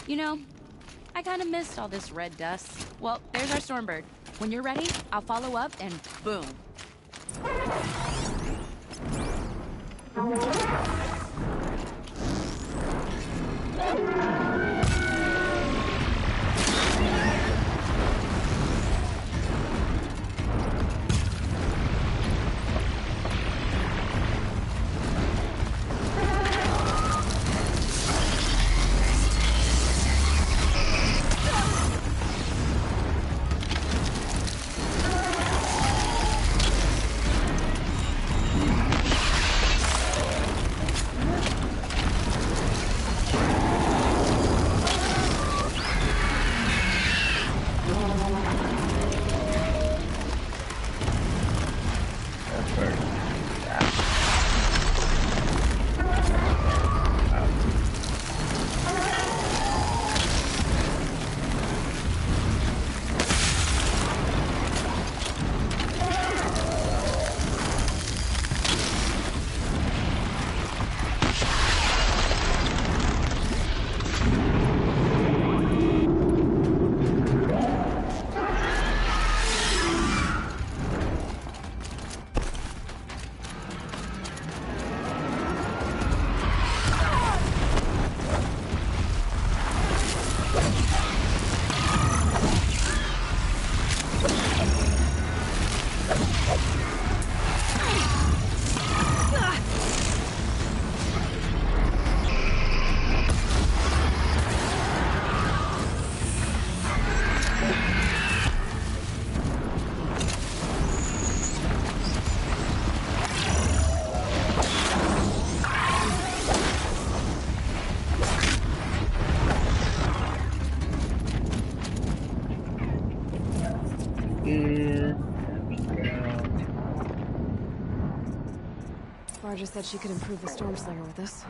You know, I kind of missed all this red dust. Well, there's our Stormbird. When you're ready, I'll follow up and boom. Varja said she could improve the Stormslayer with us.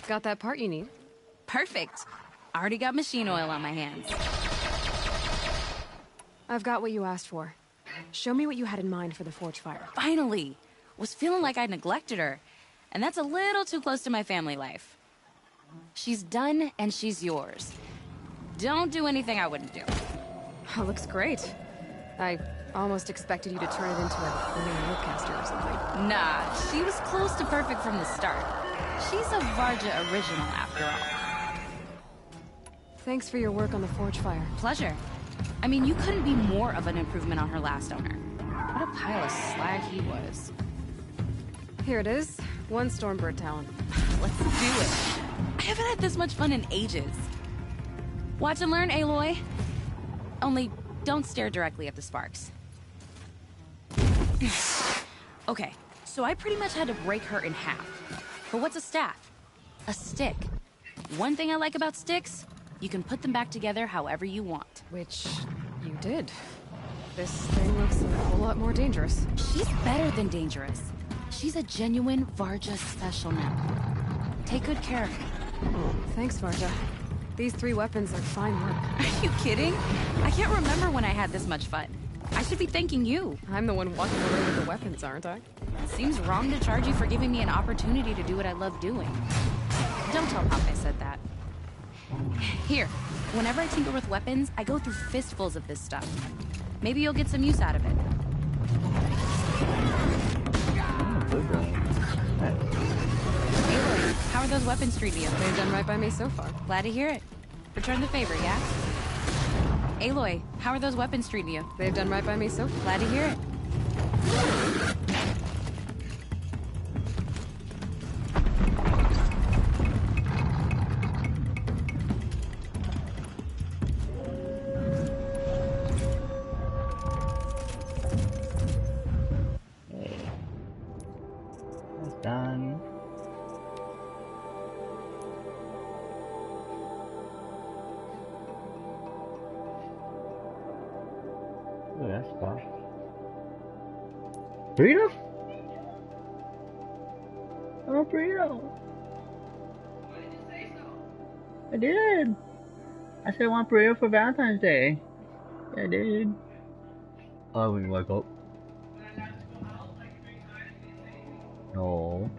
Got that part you need? Perfect. Already got machine oil on my hands. I've got what you asked for. Show me what you had in mind for the forge fire. Finally! Was feeling like I neglected her. And that's a little too close to my family life. She's done, and she's yours. Don't do anything I wouldn't do. Oh, looks great. I almost expected you to turn it into a mini woodcaster or something. Nah, she was close to perfect from the start. She's a Varja original, after all. Thanks for your work on the forge fire. Pleasure. I mean, you couldn't be more of an improvement on her last owner. What a pile of slag he was. Here it is. 1 Stormbird talent. Let's do it. I haven't had this much fun in ages. Watch and learn, Aloy. Only, don't stare directly at the sparks. Okay, so I pretty much had to break her in half. But what's a staff? A stick. One thing I like about sticks, you can put them back together however you want. Which you did. This thing looks a whole lot more dangerous. She's better than dangerous. She's a genuine Varja special now. Take good care of her. Oh, thanks, Varja. These 3 weapons are fine work. Are you kidding? I can't remember when I had this much fun. I should be thanking you. I'm the one walking away with the weapons, aren't I? Seems wrong to charge you for giving me an opportunity to do what I love doing. Don't tell Pop I said that. Here, whenever I tinker with weapons, I go through fistfuls of this stuff. Maybe you'll get some use out of it. Aloy, how are those weapons treating you? They've done right by me so far. Glad to hear it. Return the favor, yeah? Aloy, how are those weapons treating you? They've done right by me so far. Glad to hear it. Done. Oh, that's fine. Burrito? Oh, burrito. I did. I said I want burrito for Valentine's Day. Yeah, I did. Oh, when you wake up. No.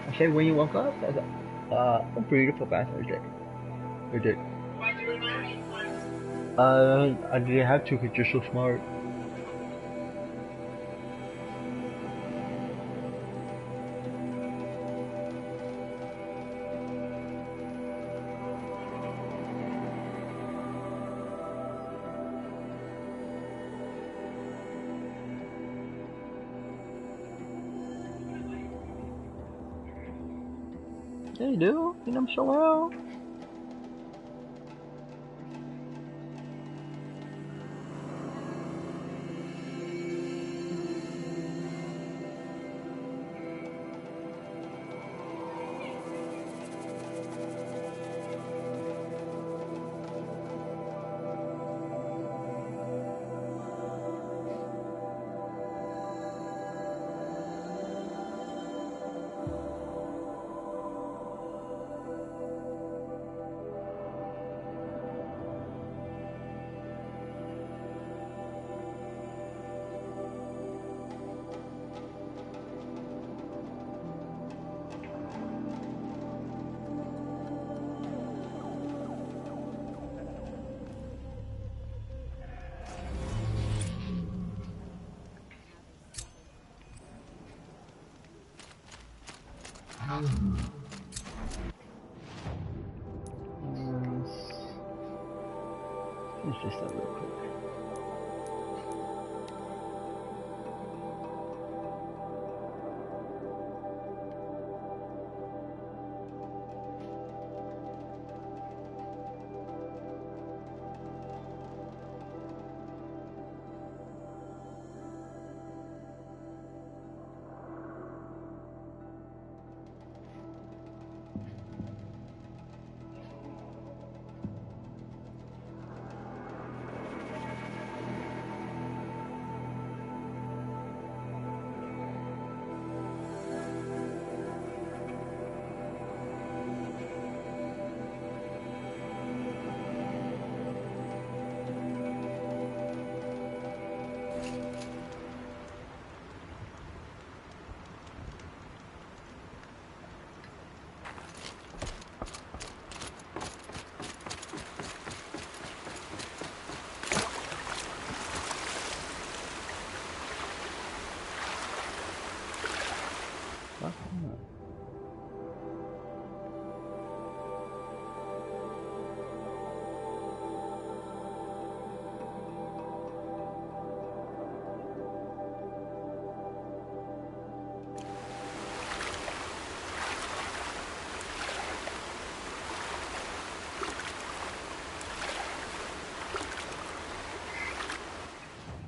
I said when you woke up, I said, a burrito for Valentine's Day. I did. I didn't have to because you're so smart. Yeah, you do. You know him so well. Let's just that real quick.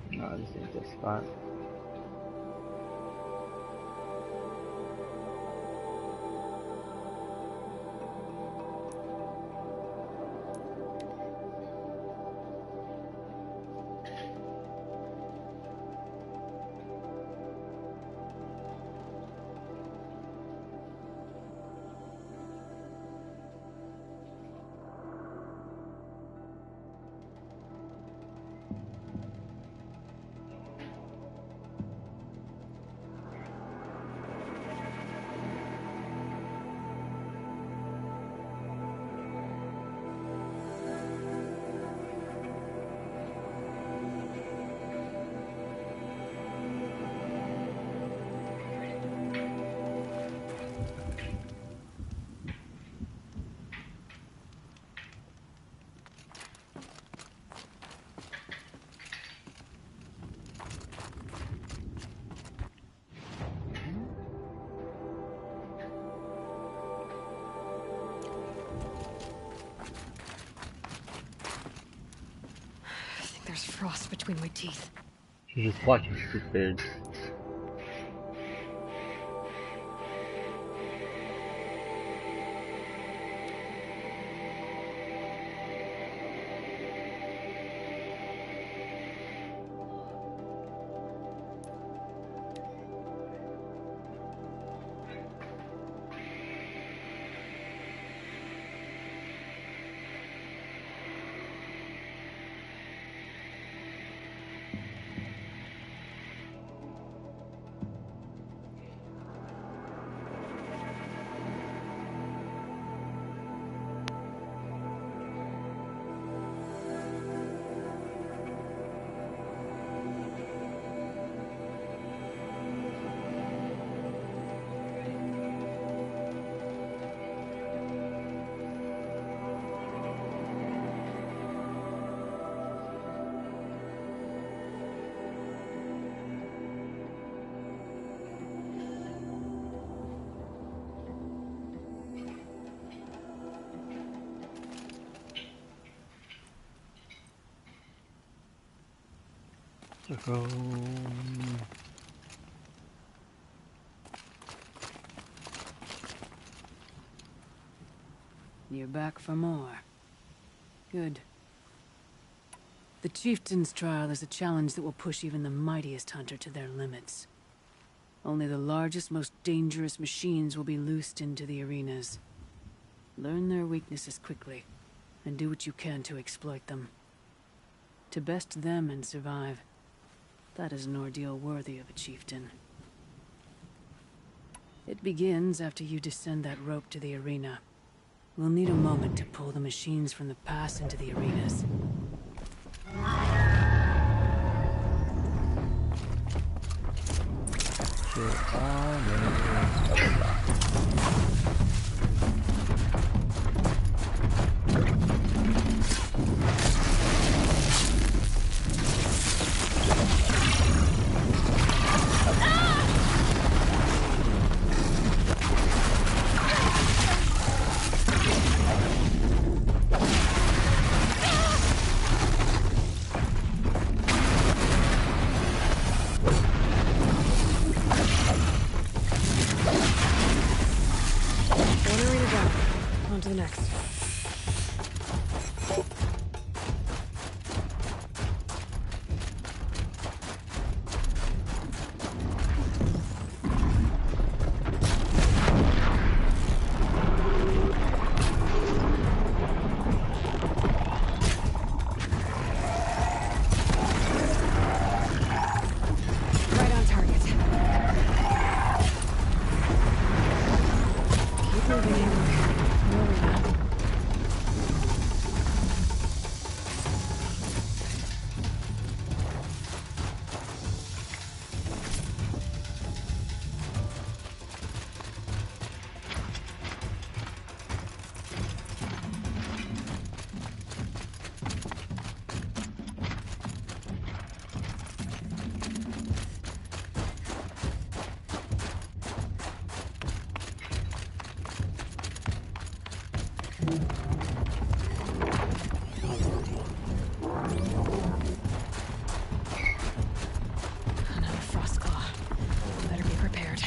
No, this ain't the spot. I think there's frost between my teeth. She's just watching stupid. You're back for more. Good. The Chieftain's trial is a challenge that will push even the mightiest hunter to their limits. Only the largest, most dangerous machines will be loosed into the arenas. Learn their weaknesses quickly, and do what you can to exploit them. To best them and survive, that is an ordeal worthy of a chieftain. It begins after you descend that rope to the arena. We'll need a moment to pull the machines from the pass into the arenas. On to the next. Right on target. Keep moving in. Another frost claw. Better be prepared.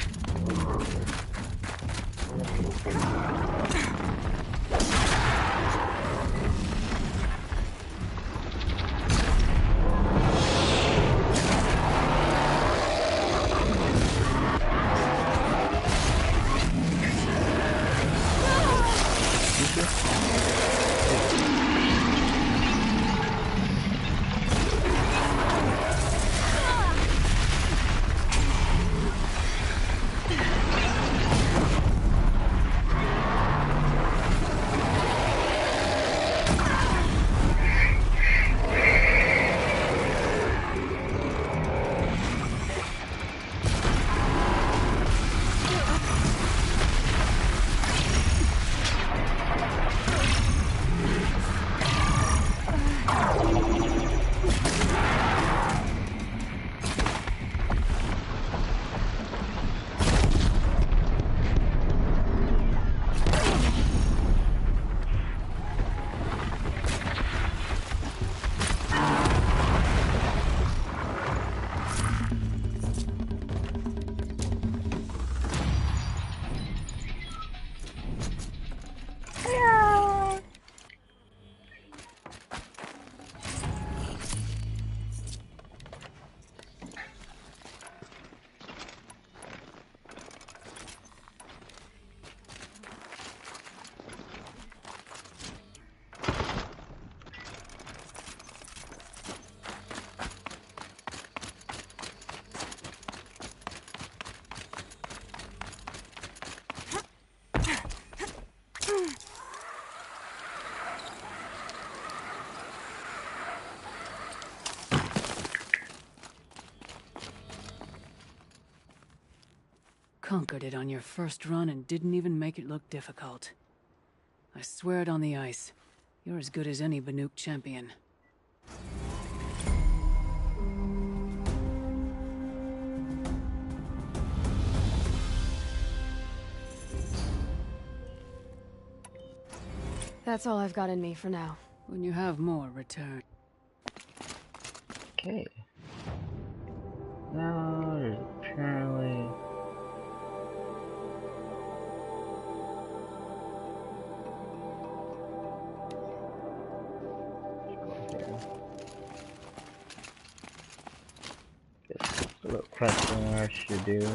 Conquered it on your first run and didn't even make it look difficult. I swear it on the ice. You're as good as any Banuk champion. That's all I've got in me for now. When you have more, return. Okay. No, there's apparently... Just a little question I should do.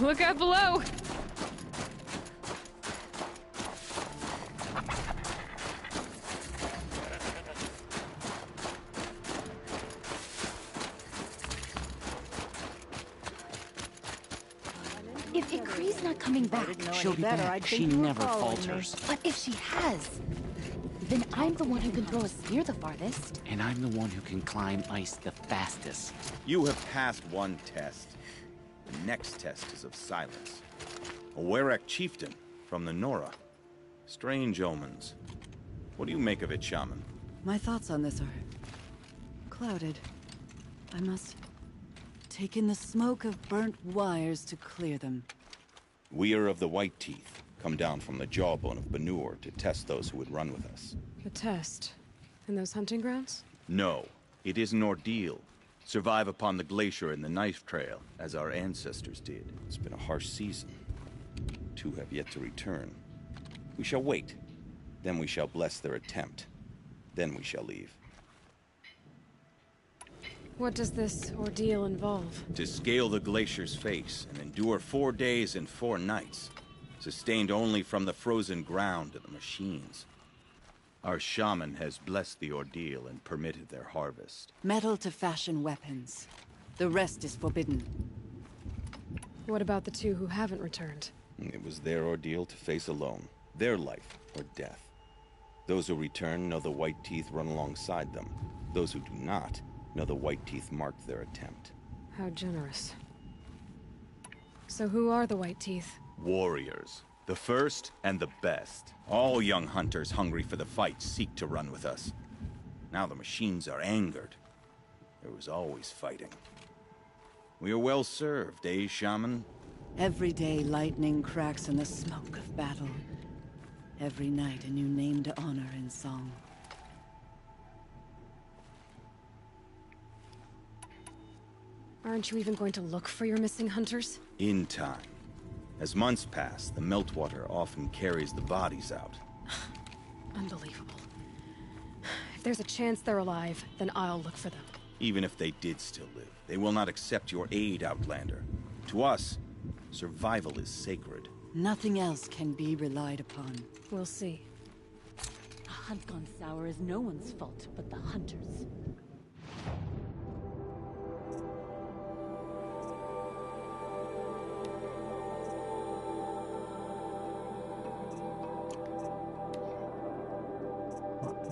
Look out below! If Ikri's not coming back, She'll be back. She never falters. But if she has, then I'm the one who can throw a spear the farthest. And I'm the one who can climb ice the fastest. You have passed one test. The next test is of silence. A Werak chieftain from the Nora. Strange omens. What do you make of it, Shaman? My thoughts on this are... clouded. I must take in the smoke of burnt wires to clear them. We are of the White Teeth, come down from the jawbone of Banur to test those who would run with us. The test? In those hunting grounds? No, it is an ordeal. Survive upon the glacier and the knife trail, as our ancestors did. It's been a harsh season. 2 have yet to return. We shall wait. Then we shall bless their attempt. Then we shall leave. What does this ordeal involve? To scale the glacier's face and endure 4 days and 4 nights, sustained only from the frozen ground and the machines. Our shaman has blessed the ordeal and permitted their harvest. Metal to fashion weapons. The rest is forbidden. What about the 2 who haven't returned? It was their ordeal to face alone. Their life or death. Those who return know the White Teeth run alongside them. Those who do not know the White Teeth marked their attempt. How generous. So who are the White Teeth? Warriors. The first and the best. All young hunters hungry for the fight seek to run with us. Now the machines are angered. There was always fighting. We are well served, eh, Shaman? Every day lightning cracks in the smoke of battle. Every night a new name to honor in song. Aren't you even going to look for your missing hunters? In time. As months pass, the meltwater often carries the bodies out. Unbelievable. If there's a chance they're alive, then I'll look for them. Even if they did still live, they will not accept your aid, Outlander. To us, survival is sacred. Nothing else can be relied upon. We'll see. A hunt gone sour is no one's fault but the hunters.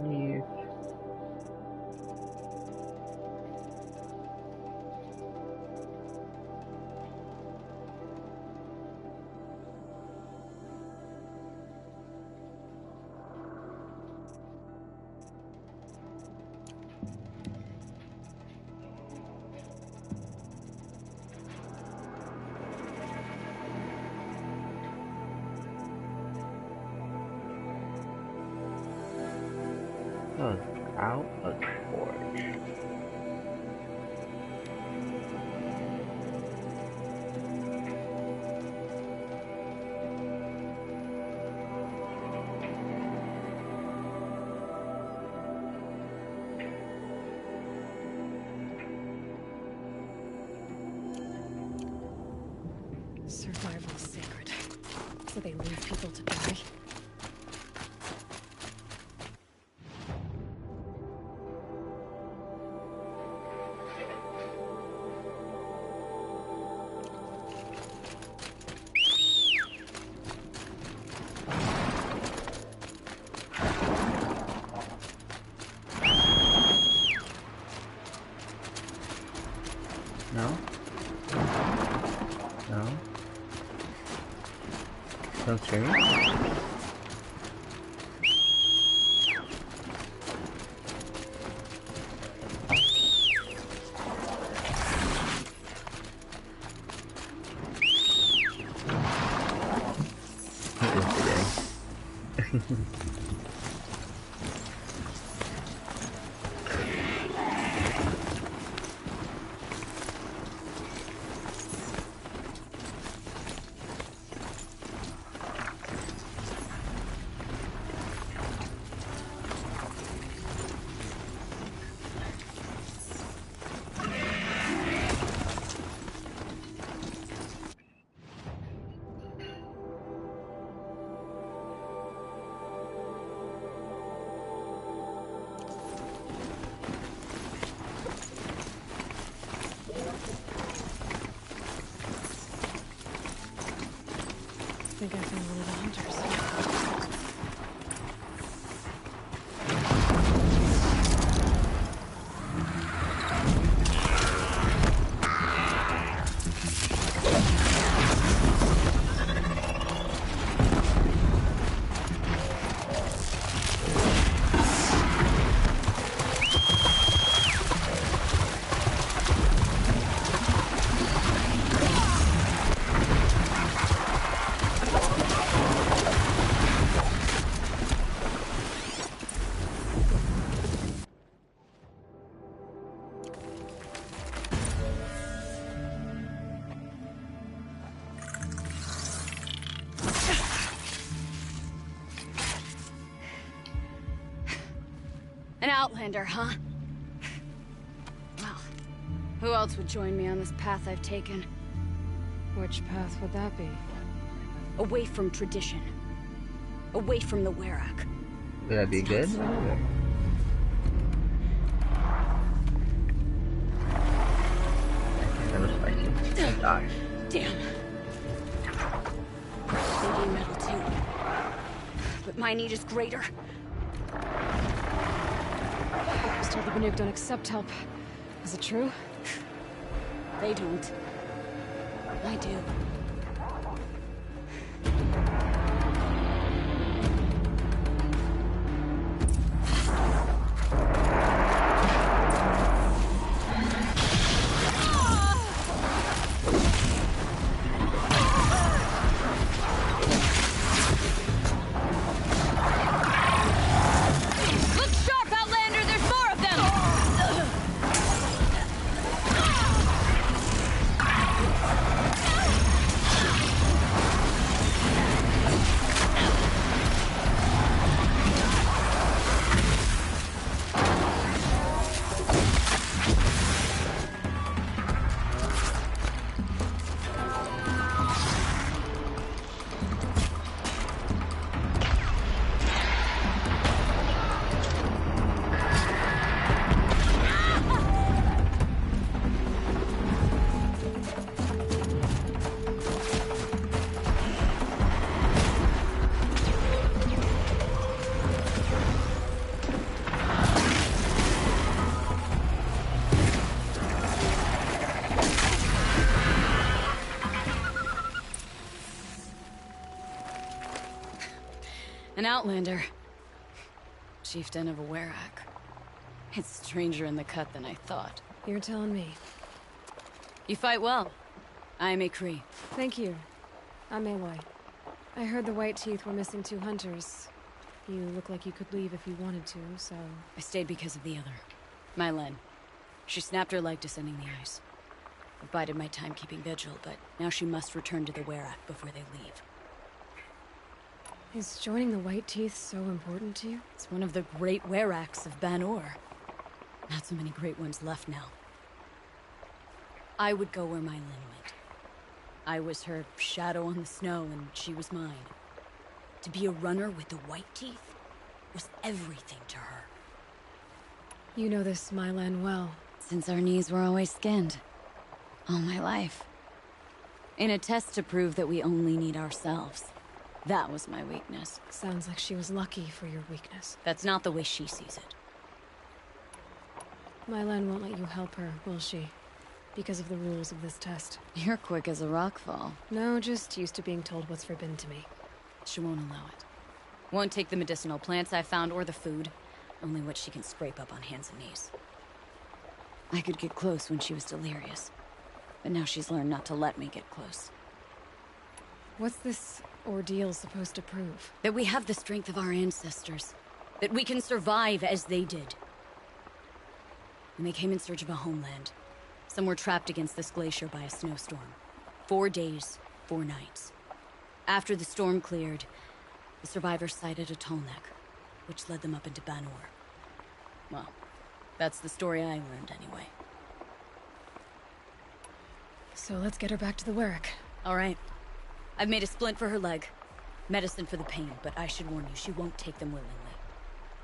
Leave. Out a torch. Survival is sacred. So they leave people to die? No? No? Don't scream. think I found one of the hunters. An outlander, huh? Well, who else would join me on this path I've taken? Which path would that be? Away from tradition. Away from the Werak. Would that be good? That was spicy. Oh gosh. Damn. They need metal too. But my need is greater. I was told the Banuk don't accept help. Is it true? They don't. I do. An outlander. Chieftain of a Werak. It's stranger in the cut than I thought. You're telling me. You fight well. I am a Cree. Thank you. I'm Aloy. I heard the White Teeth were missing 2 hunters. You look like you could leave if you wanted to, so... I stayed because of the other. Mylen. She snapped her leg descending the ice. I bided my time keeping vigil, but now she must return to the Werak before they leave. Is joining the White Teeth so important to you? It's one of the great Weraks of Banor. Not so many great ones left now. I would go where Mylen went. I was her shadow on the snow, and she was mine. To be a runner with the White Teeth was everything to her. You know this Mylan well. Since our knees were always skinned. All my life. In a test to prove that we only need ourselves. That was my weakness. Sounds like she was lucky for your weakness. That's not the way she sees it. Mylan won't let you help her, will she? Because of the rules of this test. You're quick as a rockfall. No, just used to being told what's forbidden to me. She won't allow it. Won't take the medicinal plants I found or the food. Only what she can scrape up on hands and knees. I could get close when she was delirious. But now she's learned not to let me get close. What's this ordeal supposed to prove? That we have the strength of our ancestors. That we can survive as they did. When they came in search of a homeland, some were trapped against this glacier by a snowstorm. 4 days, 4 nights. After the storm cleared, the survivors sighted a tallneck, which led them up into Banor. Well, that's the story I learned anyway. So let's get her back to the Werak. All right. I've made a splint for her leg. Medicine for the pain, but I should warn you, she won't take them willingly.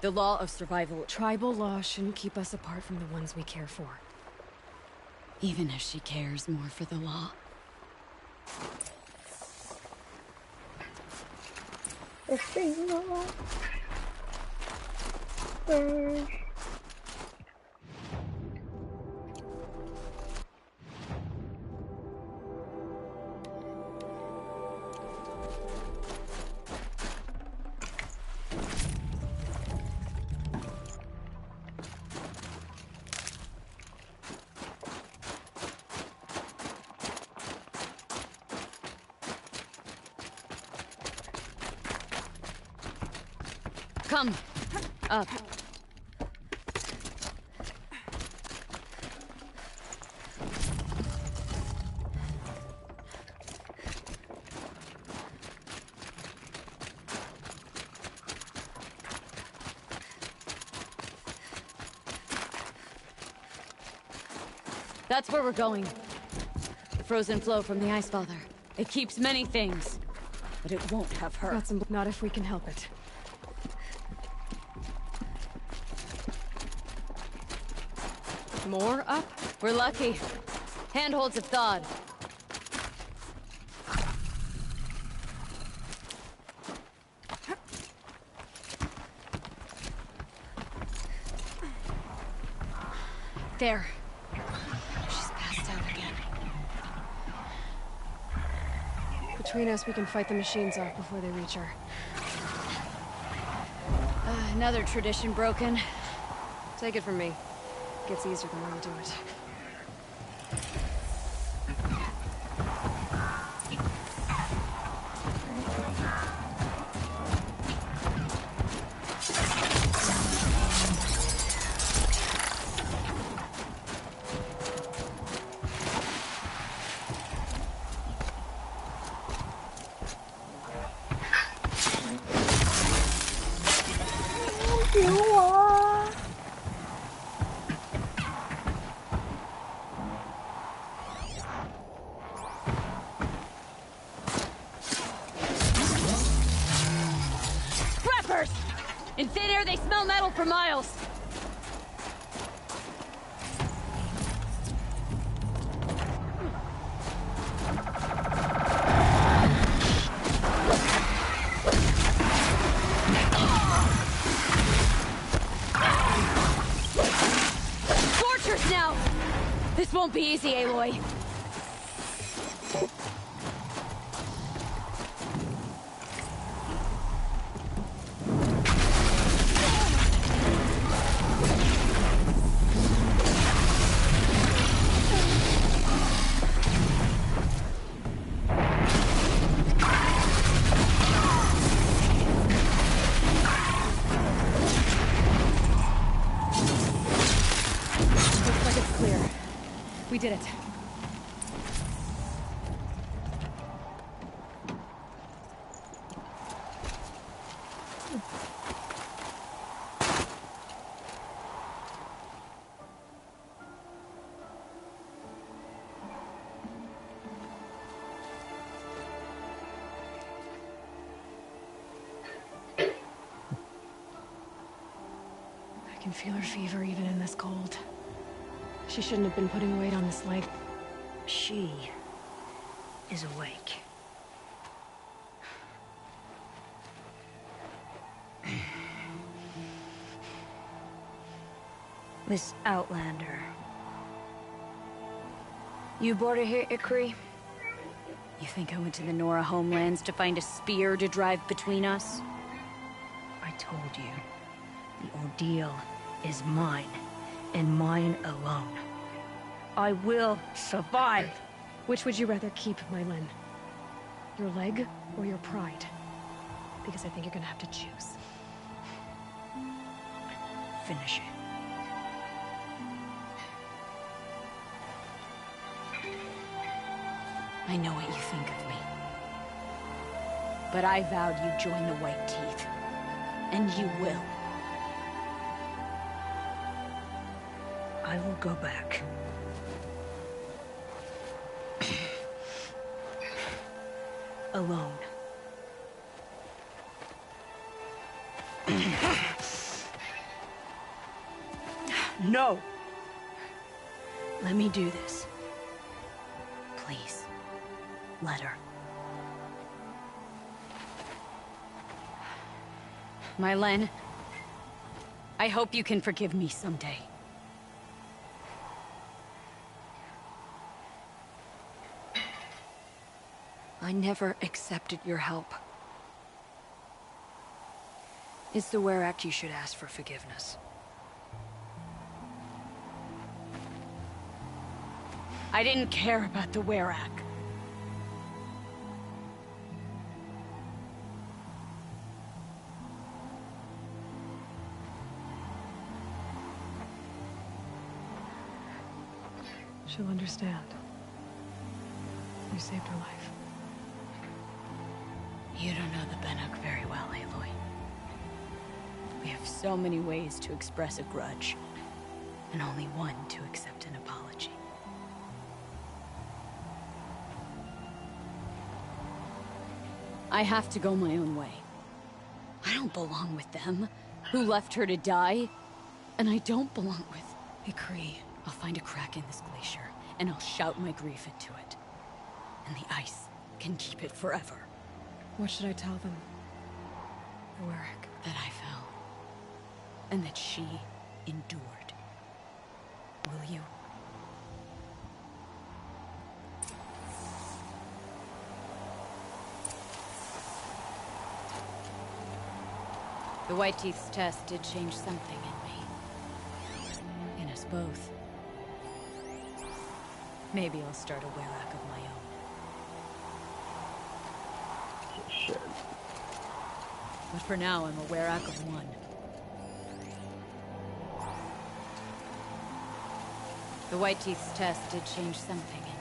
The law of survival... Tribal law shouldn't keep us apart from the ones we care for. Even if she cares more for the law. It's single. Bird. Come. Up. That's where we're going. The frozen flow from the Ice Father. It keeps many things, but it won't have her. Got some, not if we can help it. More up? We're lucky. Handholds have thawed. There. She's passed out again. Between us, we can fight the machines off before they reach her. Another tradition broken. Take it from me. Gets easier the more you do it. In thin air, they smell metal for miles. Scorchers now! This won't be easy, Aloy. We did it. I can feel her fever even in this cold. She shouldn't have been putting weight on this leg. She is awake. This Outlander. You brought her here, Ikri? You think I went to the Nora homelands to find a spear to drive between us? I told you. The ordeal is mine, and mine alone. I will survive. Which would you rather keep, Mylin? Your leg or your pride? Because I think you're gonna have to choose. Finish it. I know what you think of me. But I vowed you'd join the White Teeth. And you will. I will go back. Alone. No! Let me do this. Please. Let her. Mylen, I hope you can forgive me someday. I never accepted your help. It's the Werak you should ask for forgiveness. I didn't care about the Werak. She'll understand. You saved her life. You don't know the Bannock very well, Aloy. We have so many ways to express a grudge, and only one to accept an apology. I have to go my own way. I don't belong with them, who left her to die. And I don't belong with... Ikri. I'll find a crack in this glacier, and I'll shout my grief into it. And the ice can keep it forever. What should I tell them? The Werak. That I fell. And that she endured. Will you? The White Teeth's test did change something in me. In us both. Maybe I'll start a Werak of my own. Shit. But for now, I'm a Werak of one. The White Teeth's test did change something in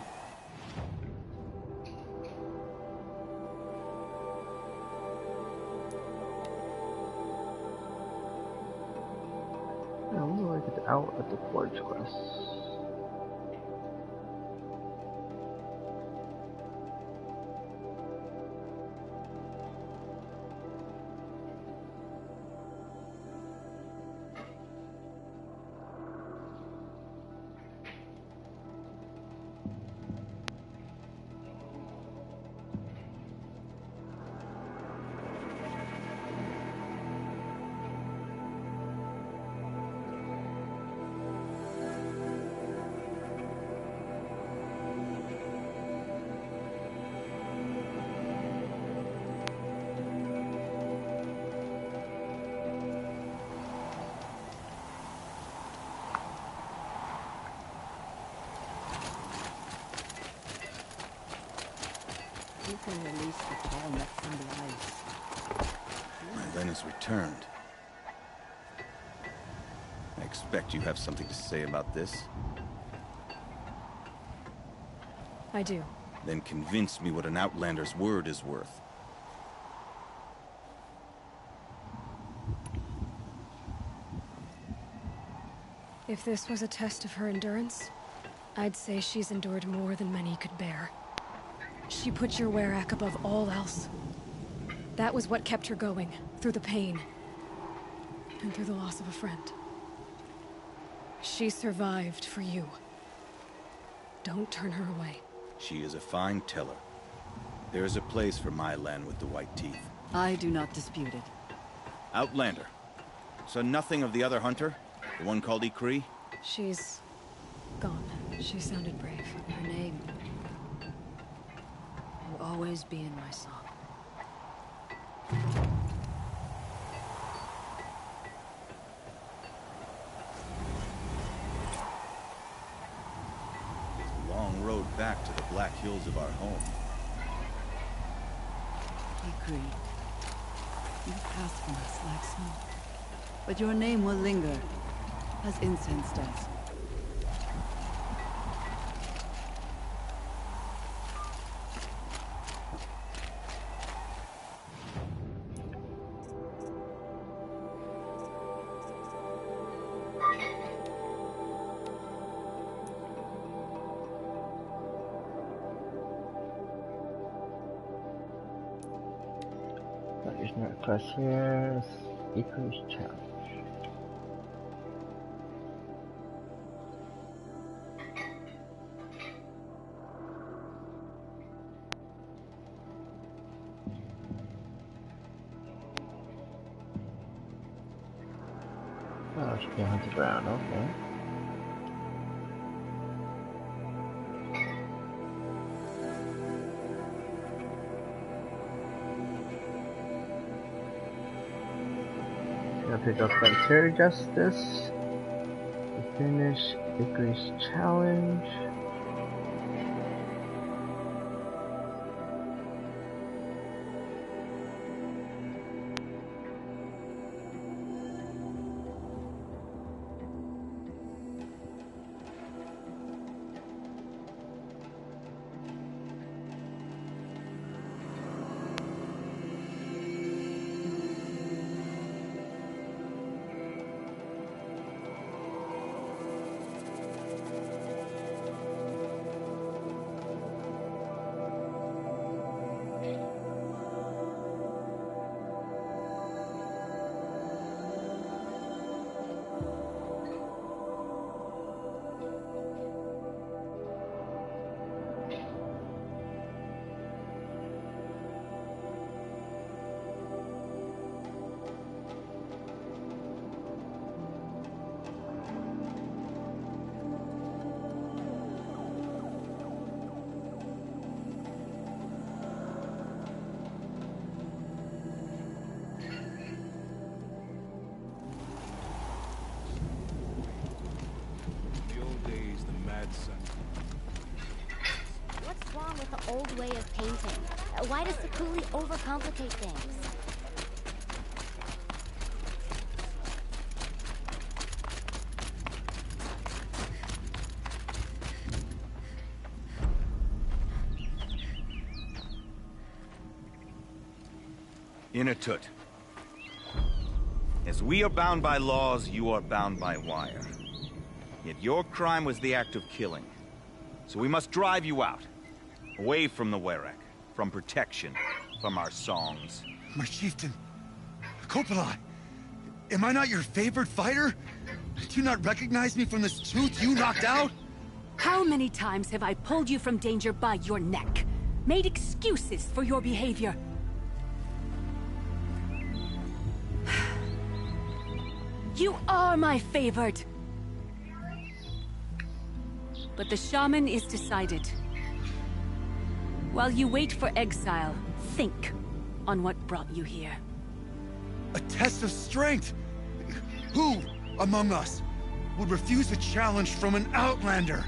Yeah, we will get out at the Forge quest. You can release the tall neck from the ice. Mylen has returned. I expect you have something to say about this. I do. Then convince me what an Outlander's word is worth. If this was a test of her endurance, I'd say she's endured more than many could bear. She put your Werak above all else. That was what kept her going, through the pain. And through the loss of a friend. She survived for you. Don't turn her away. She is a fine teller. There is a place for Mylen with the white teeth. I do not dispute it. Outlander. So nothing of the other hunter? The one called Ikri? She's gone. She sounded brave. Her name will always be in my song. It's a long road back to the Black Hills of our home. Ikri, you pass from us like smoke. But your name will linger, as incense does. There's no quest here. Ikri's challenge. Oh, she can hunt around, okay. Gotta pick up Frontier Justice to finish Icarus Challenge. What's wrong with the old way of painting? Why does Sakuli overcomplicate things? Inatut. As we are bound by laws, you are bound by wire. Yet your crime was the act of killing. So we must drive you out. Away from the Werak. From protection. From our songs. My chieftain. Kopalai. Am I not your favorite fighter? Do you not recognize me from this tooth you knocked out? How many times have I pulled you from danger by your neck? Made excuses for your behavior? You are my favorite! But the shaman is decided. While you wait for exile, think on what brought you here. A test of strength! Who among us would refuse a challenge from an outlander?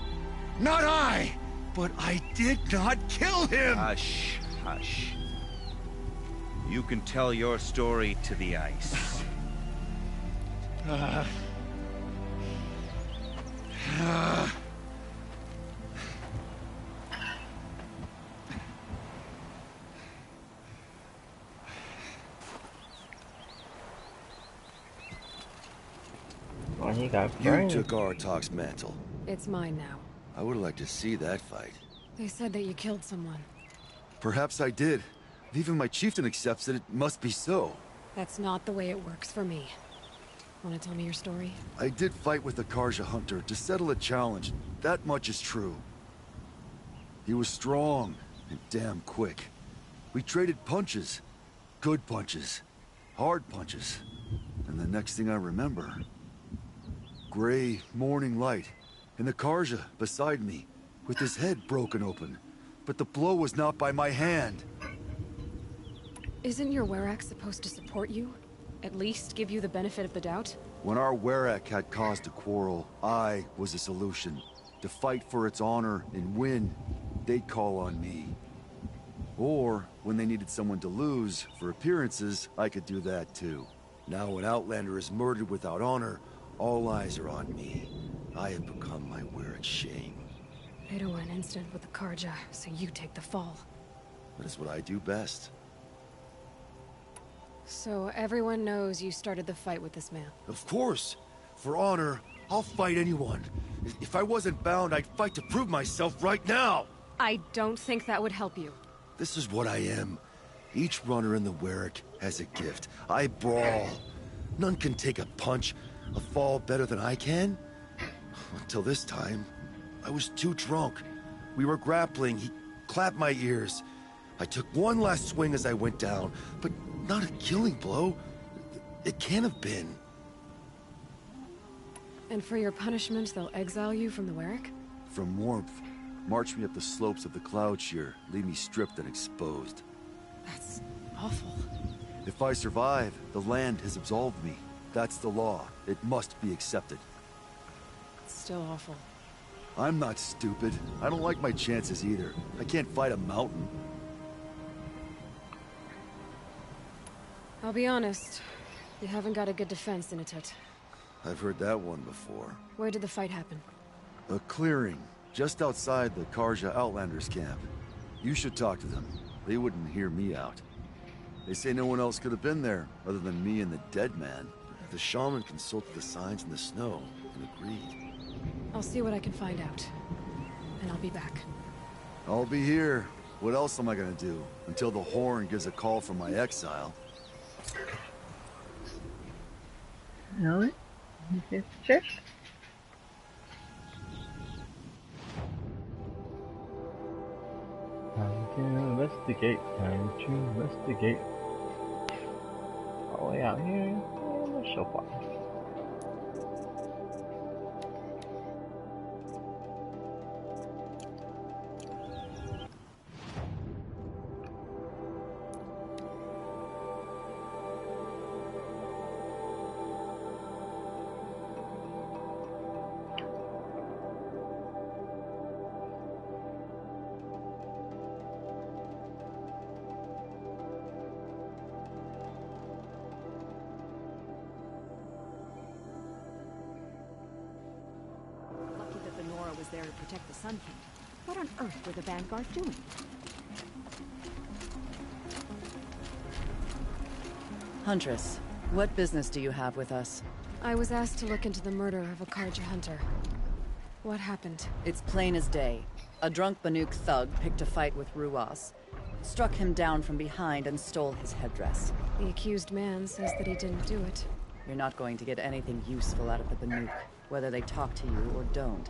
Not I! But I did not kill him! Hush, hush. You can tell your story to the ice. Oh, he got You burned. took Artok's mantle. It's mine now. I would like to see that fight. They said that you killed someone. Perhaps I did. If even my chieftain accepts it, it must be so. That's not the way it works for me. Want to tell me your story? I did fight with the Karja hunter to settle a challenge. That much is true. He was strong and damn quick. We traded punches. Good punches. Hard punches. And the next thing I remember... gray morning light, and the Karja beside me, with his head broken open. But the blow was not by my hand. Isn't your Werak supposed to support you? At least give you the benefit of the doubt? When our Werak had cause to quarrel, I was a solution. To fight for its honor and win, they'd call on me. Or, when they needed someone to lose, for appearances, I could do that too. Now when Outlander is murdered without honor, all eyes are on me. I have become my Werak's shame. They don't want an incident with the Karja, so you take the fall. That is what I do best. So everyone knows you started the fight with this man? Of course! For honor, I'll fight anyone. If I wasn't bound, I'd fight to prove myself right now! I don't think that would help you. This is what I am. Each runner in the Werak has a gift. I brawl. None can take a punch, a fall better than I can. Until this time, I was too drunk. We were grappling, he clapped my ears. I took one last swing as I went down, but not a killing blow. It can't have been. And for your punishment, they'll exile you from the Werrick? From warmth. March me up the slopes of the cloud shear, leave me stripped and exposed. That's awful. If I survive, the land has absolved me. That's the law. It must be accepted. It's still awful. I'm not stupid. I don't like my chances either. I can't fight a mountain. I'll be honest. You haven't got a good defense, Inatut. I've heard that one before. Where did the fight happen? A clearing, just outside the Karja Outlanders camp. You should talk to them. They wouldn't hear me out. They say no one else could have been there, other than me and the dead man. The shaman consulted the signs in the snow and agreed. I'll see what I can find out. And I'll be back. I'll be here. What else am I gonna do? Until the Horn gives a call from my exile. Alright. Okay, check. Time to investigate. Time to investigate. All the way out here. So far. There to protect the Sun King. What on earth were the Vanguard doing? Huntress, what business do you have with us? I was asked to look into the murder of a Karja hunter. What happened? It's plain as day. A drunk Banuk thug picked a fight with Ruas, struck him down from behind and stole his headdress. The accused man says that he didn't do it. You're not going to get anything useful out of the Banuk, whether they talk to you or don't.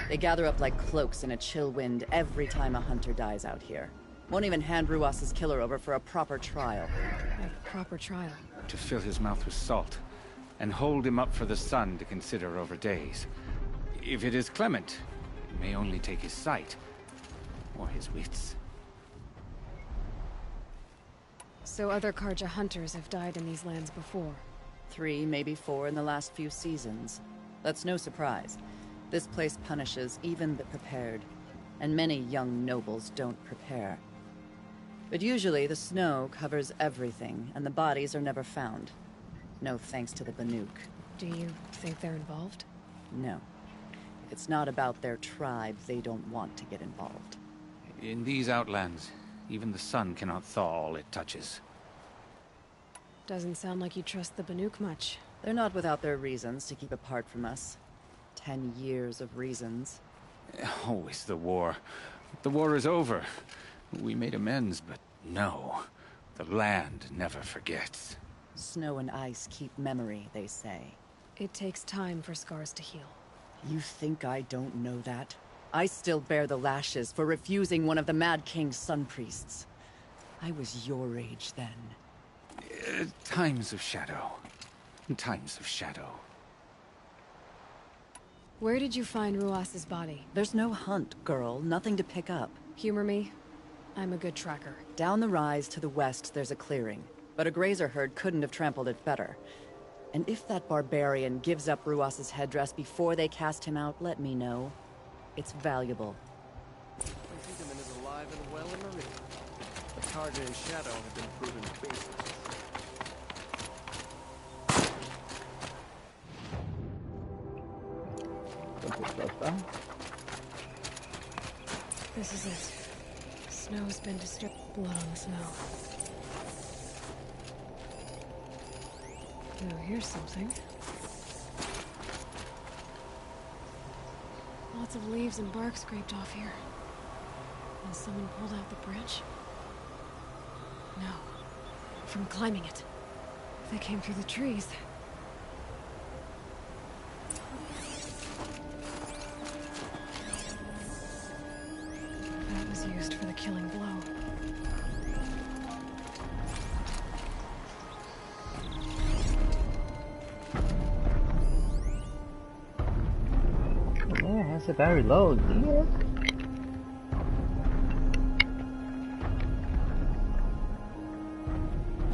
They gather up like cloaks in a chill wind every time a hunter dies out here. Won't even hand Ruas's killer over for a proper trial. A proper trial? To fill his mouth with salt, and hold him up for the sun to consider over days. If it is clement, it may only take his sight, or his wits. So other Karja hunters have died in these lands before? 3, maybe 4 in the last few seasons. That's no surprise. This place punishes even the prepared, and many young nobles don't prepare. But usually the snow covers everything, and the bodies are never found. No thanks to the Banuk. Do you think they're involved? No. If it's not about their tribe, they don't want to get involved. In these outlands, even the sun cannot thaw all it touches. Doesn't sound like you trust the Banuk much. They're not without their reasons to keep apart from us. 10 years of reasons. Always the war. The war is over. We made amends, but no. The land never forgets. Snow and ice keep memory, they say. It takes time for scars to heal. You think I don't know that? I still bear the lashes for refusing one of the Mad King's sun priests. I was your age then. Times of shadow. Times of shadow. Where did you find Ruas's body? There's no hunt, girl. Nothing to pick up. Humor me. I'm a good tracker. Down the rise to the west, there's a clearing. But a grazer herd couldn't have trampled it better. And if that barbarian gives up Ruas's headdress before they cast him out, let me know. It's valuable. Higman is alive and well in Meridian. But Karja and Shadow have been proven baseless. This is it. Snow's been disturbed. Blood on the snow. Oh, here's something. Lots of leaves and bark scraped off here. And someone pulled out the branch? No. From climbing it. They came through the trees. That was used for the killing blow. Why is the battery low? Yeah.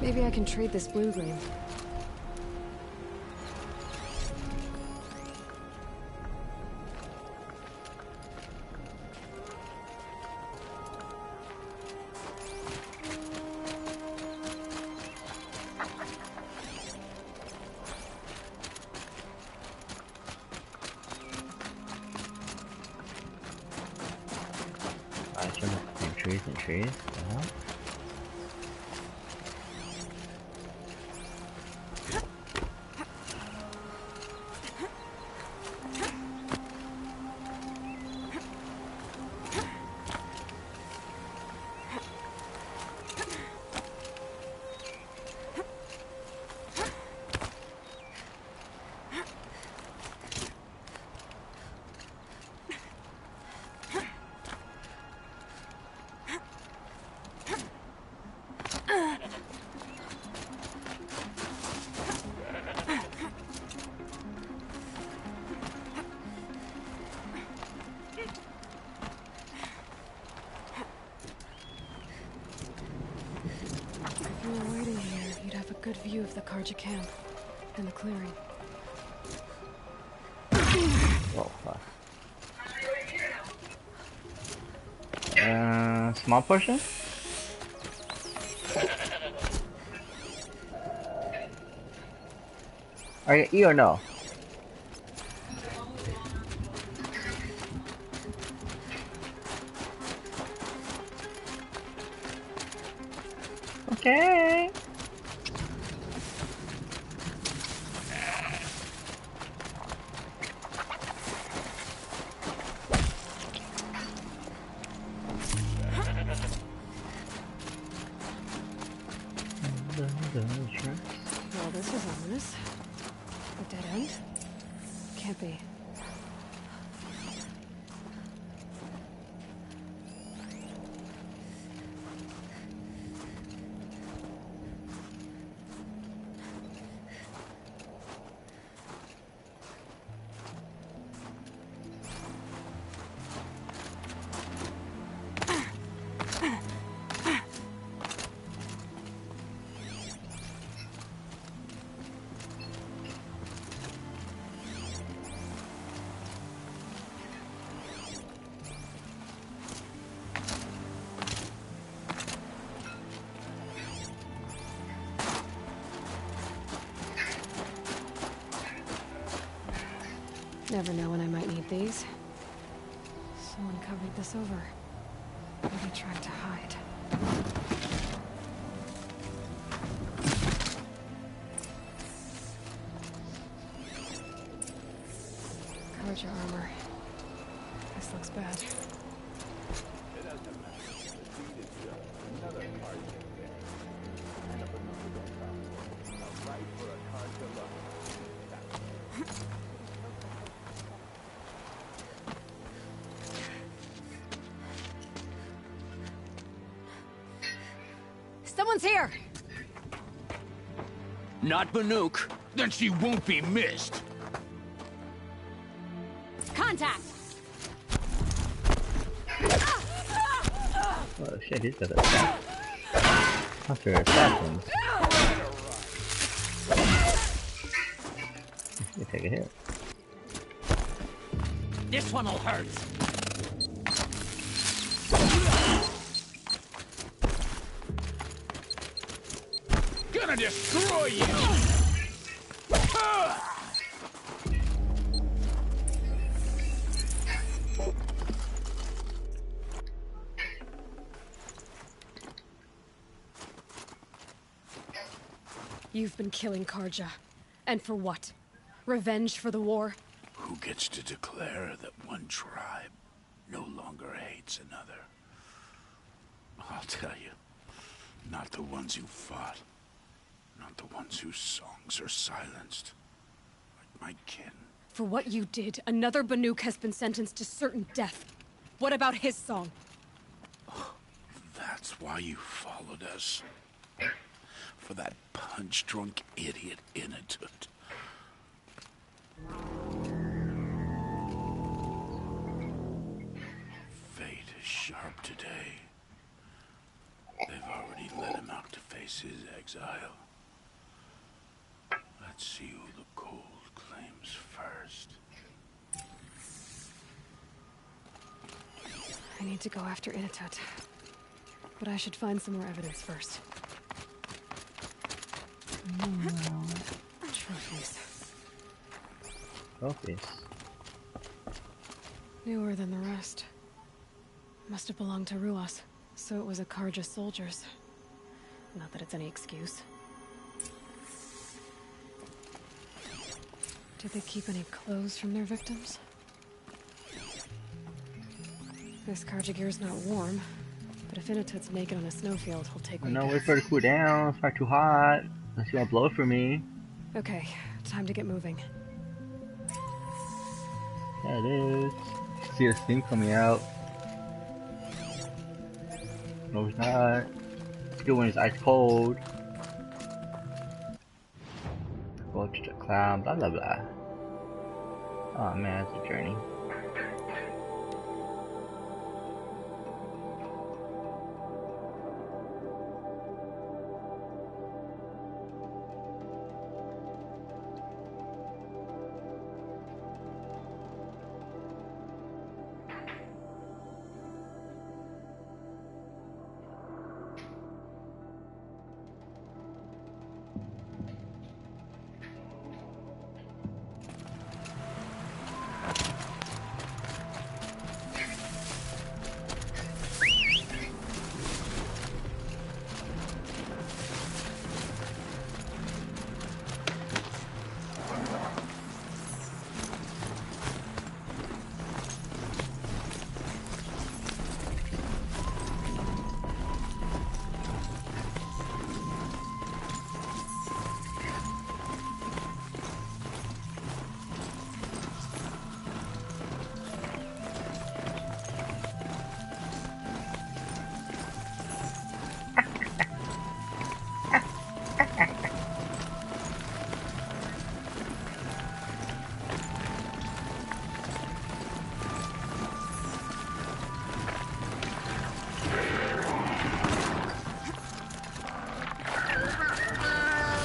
Maybe I can trade this blue gleam. I jump between trees and trees. Uh-huh. If you were waiting here, you'd have a good view of the Karja camp and the clearing. Oh, fuck. Small portion? Are you eat or no? Okay. Well, this is ominous. A dead end? Can't be. Never know when I might need these. Someone covered this over. Maybe tried to hide. Karja armor. This looks bad. Someone's here! Not Banuk. Then she won't be missed. Contact! Oh shit, he's got a Hunter assassins. You take a hit. This one'll hurt. Gonna destroy you! You've been killing Karja. And for what? Revenge for the war? Who gets to declare that one tribe no longer hates another? I'll tell you, not the ones who fought. Not the ones whose songs are silenced. Like my kin. For what you did, another Banuk has been sentenced to certain death. What about his song? That's why you followed us. For that punch-drunk idiot Inatut. sharp today. They've already let him out to face his exile. Let's see who the cold claims first. I need to go after Inatut. But I should find some more evidence first. Trophies. Trophies. Newer than the rest. Must have belonged to Ruas, so it was a Karja soldiers. Not that it's any excuse. Did they keep any clothes from their victims? This Karja gear's not warm, but if Inatut's naked on a snowfield, he'll take me No, back. wait for it to cool down. It's not too hot. Unless you want to blow for me. Okay, time to get moving. There it is. See the steam coming out. No, it's not. It's good when it's ice cold. Go to the cloud, blah blah blah. Oh man, it's a journey.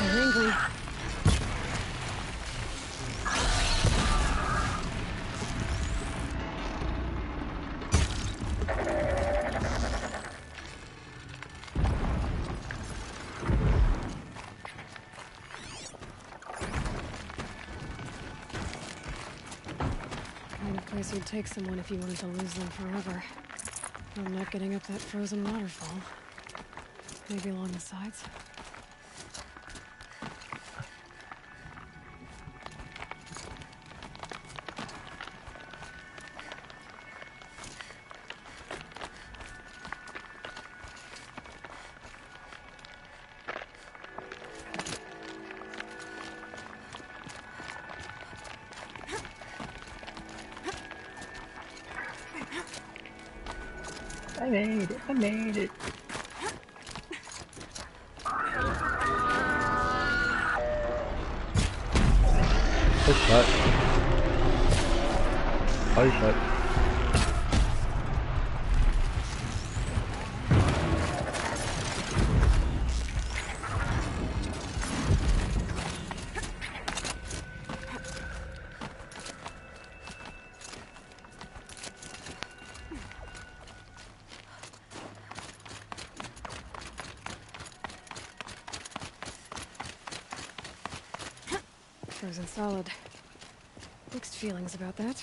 They're angry. Kind of place you'd take someone if you wanted to lose them forever. I'm not getting up that frozen waterfall. Maybe along the sides? I made it, I made it. Push shut. Push shut. Frozen solid. Mixed feelings about that.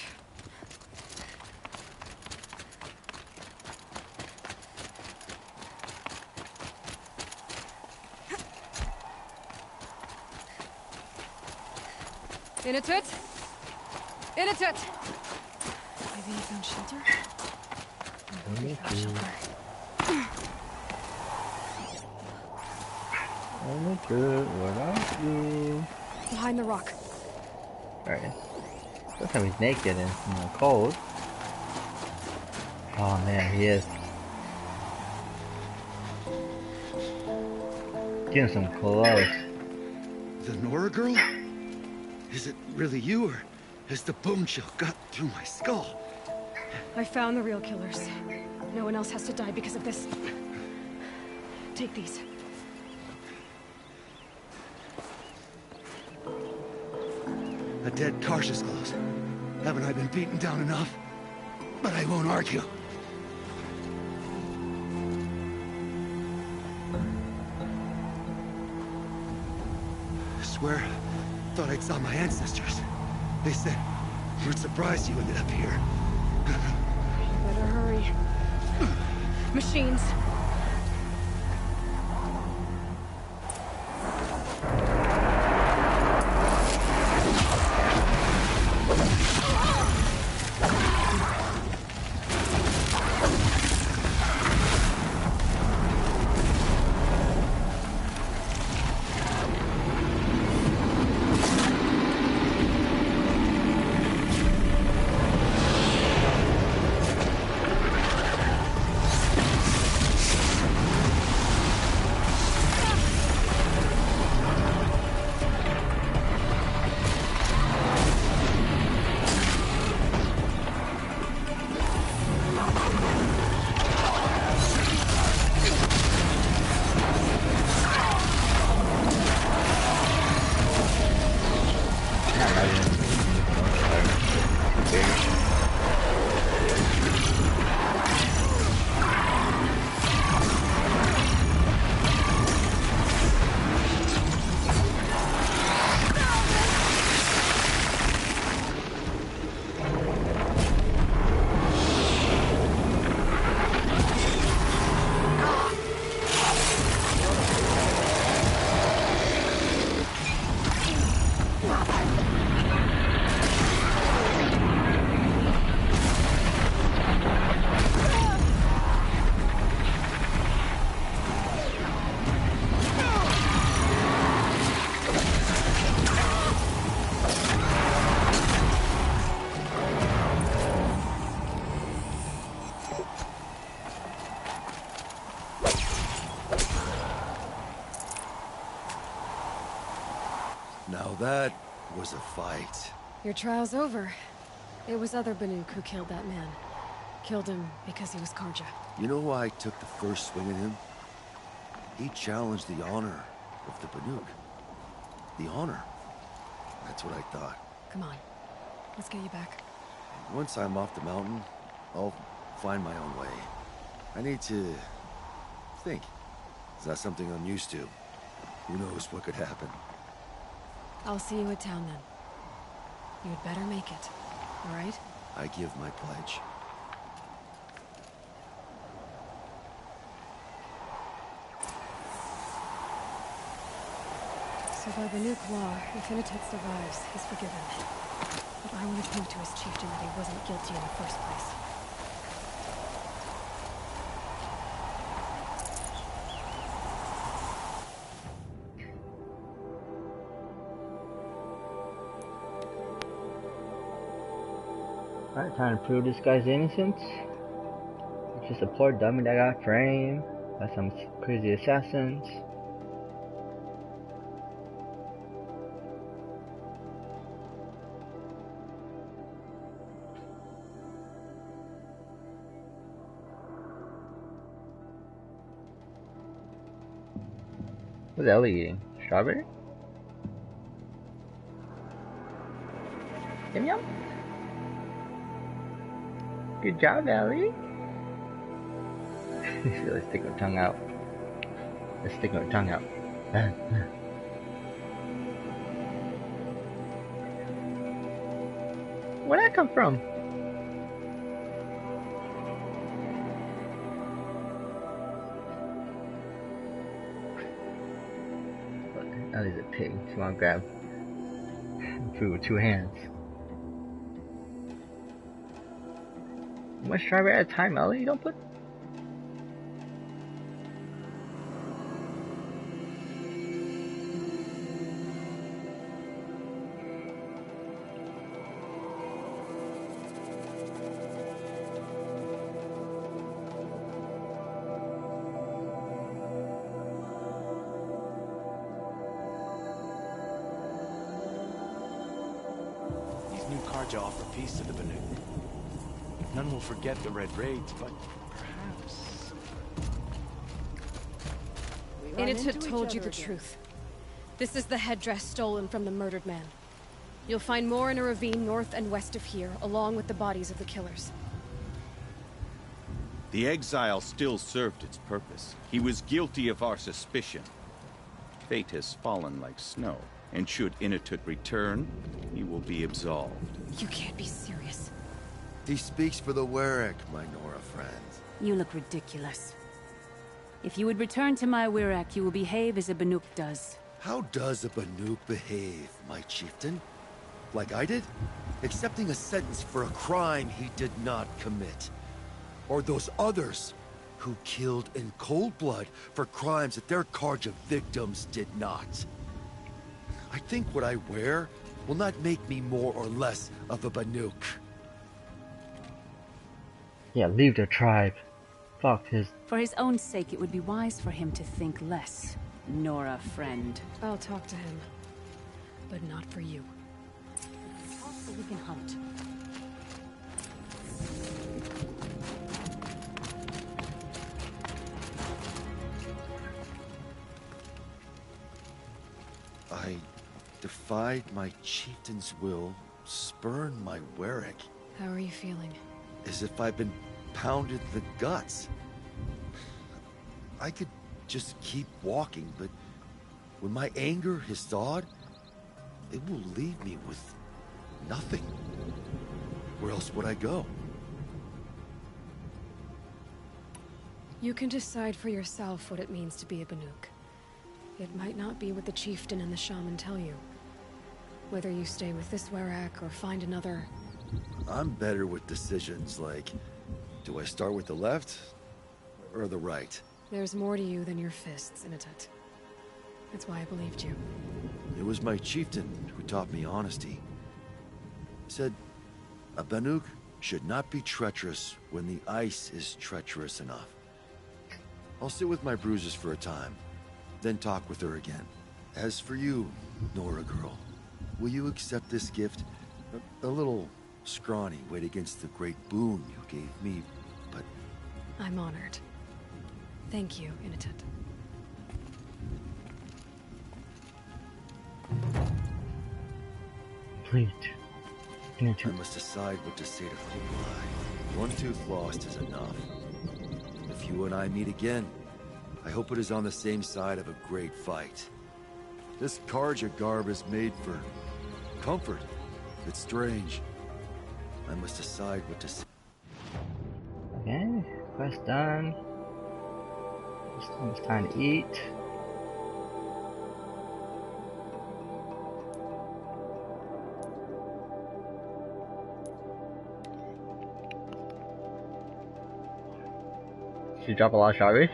Inatut! Inatut! Maybe you found shelter? We found shelter. What are you? Behind the rock. Alright. This time he's naked and cold. Oh man, he is. Getting some clothes. The Nora girl? Is it really you, or has the bone chill got through my skull? I found the real killers. No one else has to die because of this. Take these. A dead Karja's close. Haven't I been beaten down enough? But I won't argue. Swear, thought I saw my ancestors. They said, we're surprised you ended up here. Better hurry. Machines. Now that was a fight. Your trial's over. It was other Banuk who killed that man. Killed him because he was Karja. You know why I took the first swing at him? He challenged the honor of the Banuk. The honor. That's what I thought. Come on. Let's get you back. Once I'm off the mountain, I'll find my own way. I need to think. It's not something I'm used to. Who knows what could happen? I'll see you at town then. You'd better make it, all right? I give my pledge. So by the Nuke law, if Initet survives, he's forgiven. But I want to prove to his chieftain that he wasn't guilty in the first place. Alright, time to prove this guy's innocence. It's just a poor dummy that got framed by some crazy assassins. What's Ellie eating? Strawberry? Yum yum. Good job, Ellie. She's really sticking her tongue out. Let's stick her tongue out. Where'd that come from? Ellie's a pig. She wanna grab food with two hands. One strawberry at a time, Ellie. You don't put. These new Karja offer peace to the Banuk. None will forget the Red Raids, but house. Initut told you the truth. This is the headdress stolen from the murdered man. You'll find more in a ravine north and west of here, along with the bodies of the killers. The exile still served its purpose. He was guilty of our suspicion. Fate has fallen like snow, and should Initut return, he will be absolved. You can't be serious. He speaks for the Werak, my Nora friend. You look ridiculous. If you would return to my Werak, you will behave as a Banuk does. How does a Banuk behave, my chieftain? Like I did? Accepting a sentence for a crime he did not commit. Or those others who killed in cold blood for crimes that their Karja victims did not. I think what I wear will not make me more or less of a Banuk. Yeah, leave the tribe. Fuck his... For his own sake, it would be wise for him to think less. Nora, friend. I'll talk to him. But not for you. Talk so we can hunt. I defied my chieftain's will, spurned my Werak. How are you feeling? As if I've been pounded the guts. I could just keep walking, but when my anger has thawed, it will leave me with nothing. Where else would I go? You can decide for yourself what it means to be a Banuk. It might not be what the chieftain and the shaman tell you. Whether you stay with this Werak or find another... I'm better with decisions like, do I start with the left or the right? There's more to you than your fists, Initut. That's why I believed you. It was my chieftain who taught me honesty. He said, a Banuk should not be treacherous when the ice is treacherous enough. I'll sit with my bruises for a time, then talk with her again. As for you, Nora girl, will you accept this gift? A little scrawny weighed against the great boon you gave me, but... I'm honored. Thank you, Initut. Please. I must decide what to say to Kublai. One tooth lost is enough. If you and I meet again, I hope it is on the same side of a great fight. This Karja garb is made for comfort. It's strange. I must decide what to say. Okay, quest done. It's time to eat. Should you drop a lot of strawberry?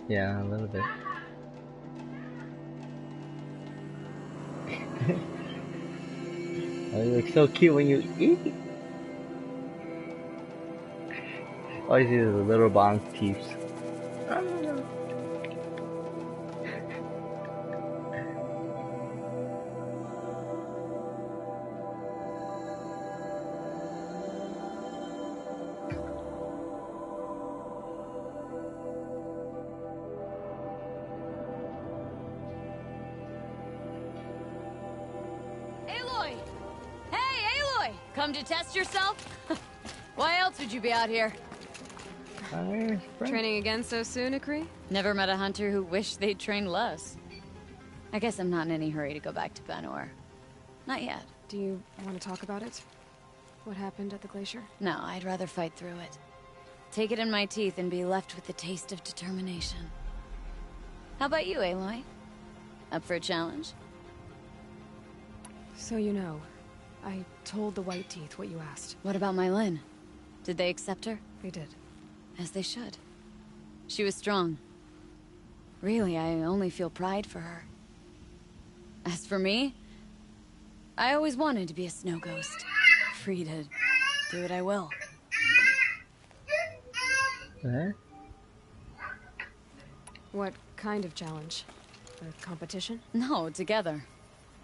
Yeah, a little bit. Oh, you look so cute when you eat. All you see is the little bombs peeps. Come to test yourself? Why else would you be out here? Training again so soon, Akri? Never met a hunter who wished they'd trained less. I guess I'm not in any hurry to go back to Banor. Not yet. Do you want to talk about it? what happened at the glacier? No, I'd rather fight through it. Take it in my teeth and be left with the taste of determination. How about you, Aloy? Up for a challenge? So you know, I told the White Teeth what you asked. What about my Lynn? Did they accept her? They did. As they should. She was strong. Really, I only feel pride for her. As for me, I always wanted to be a snow ghost. Free to do what I will. What kind of challenge? A competition? No, together.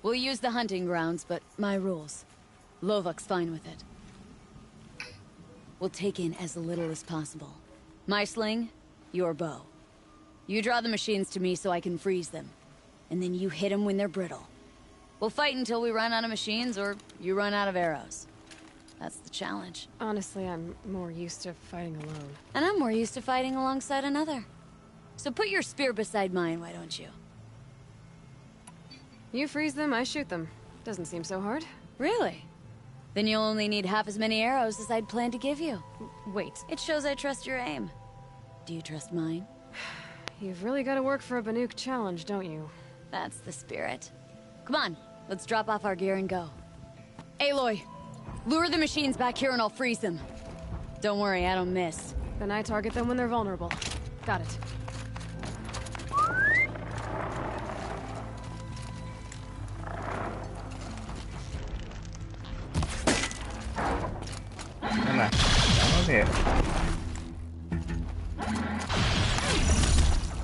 We'll use the hunting grounds, but my rules. Lovok's fine with it. We'll take in as little as possible. My sling, your bow. You draw the machines to me so I can freeze them. And then you hit them when they're brittle. We'll fight until we run out of machines or you run out of arrows. That's the challenge. Honestly, I'm more used to fighting alone. And I'm more used to fighting alongside another. So put your spear beside mine, why don't you? You freeze them, I shoot them. Doesn't seem so hard. Really? Then you'll only need half as many arrows as I'd planned to give you. Wait. It shows I trust your aim. Do you trust mine? You've really got to work for a Banuk challenge, don't you? That's the spirit. Come on, let's drop off our gear and go. Aloy, lure the machines back here and I'll freeze them. Don't worry, I don't miss. Then I target them when they're vulnerable. Got it. Come on. Over here.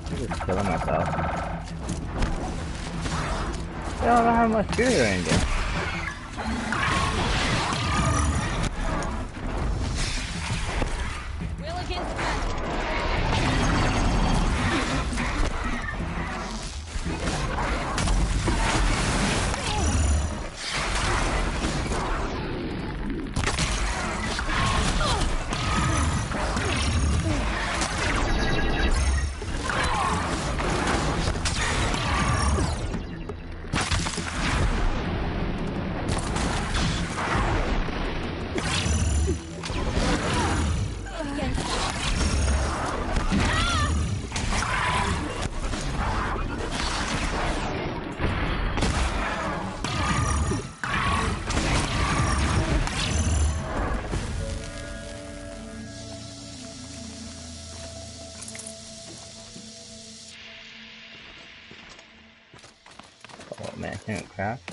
I'm just killing myself. I don't know how much spirit range is. Oh man, can't craft.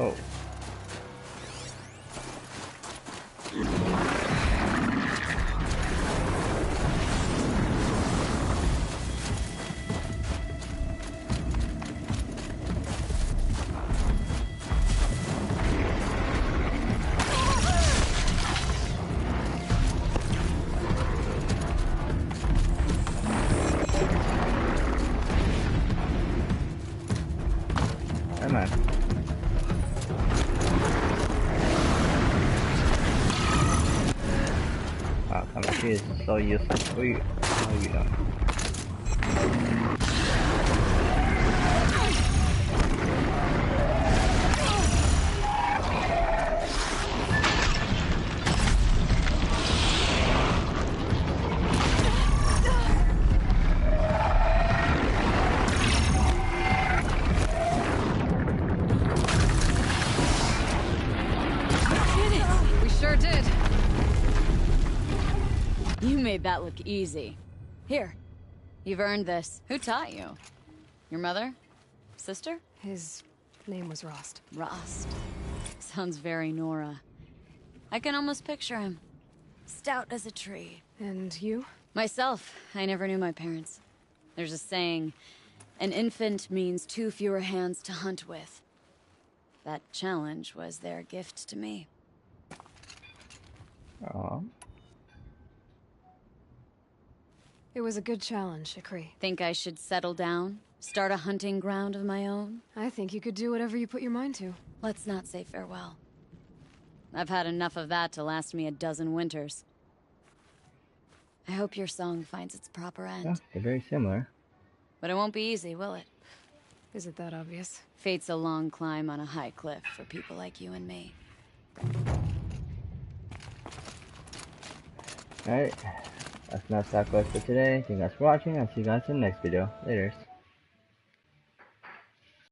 Oh. Come on. Oh, come on, she is so useless. What are you doing? We sure did. You made that look easy. Here, you've earned this. Who taught you? Your mother? Sister? His name was Rost. Rost. Sounds very Nora. I can almost picture him. Stout as a tree. And you? Myself, I never knew my parents. There's a saying, an infant means 2 fewer hands to hunt with. That challenge was their gift to me. Aww. It was a good challenge, Ikri. Think I should settle down? Start a hunting ground of my own? I think you could do whatever you put your mind to. Let's not say farewell. I've had enough of that to last me a dozen winters. I hope your song finds its proper end. Yeah, they're very similar. But it won't be easy, will it? Is it that obvious? Fate's a long climb on a high cliff for people like you and me. Alright, that's not Star Quest for today. Thank you guys for watching. I'll see you guys in the next video. Laters.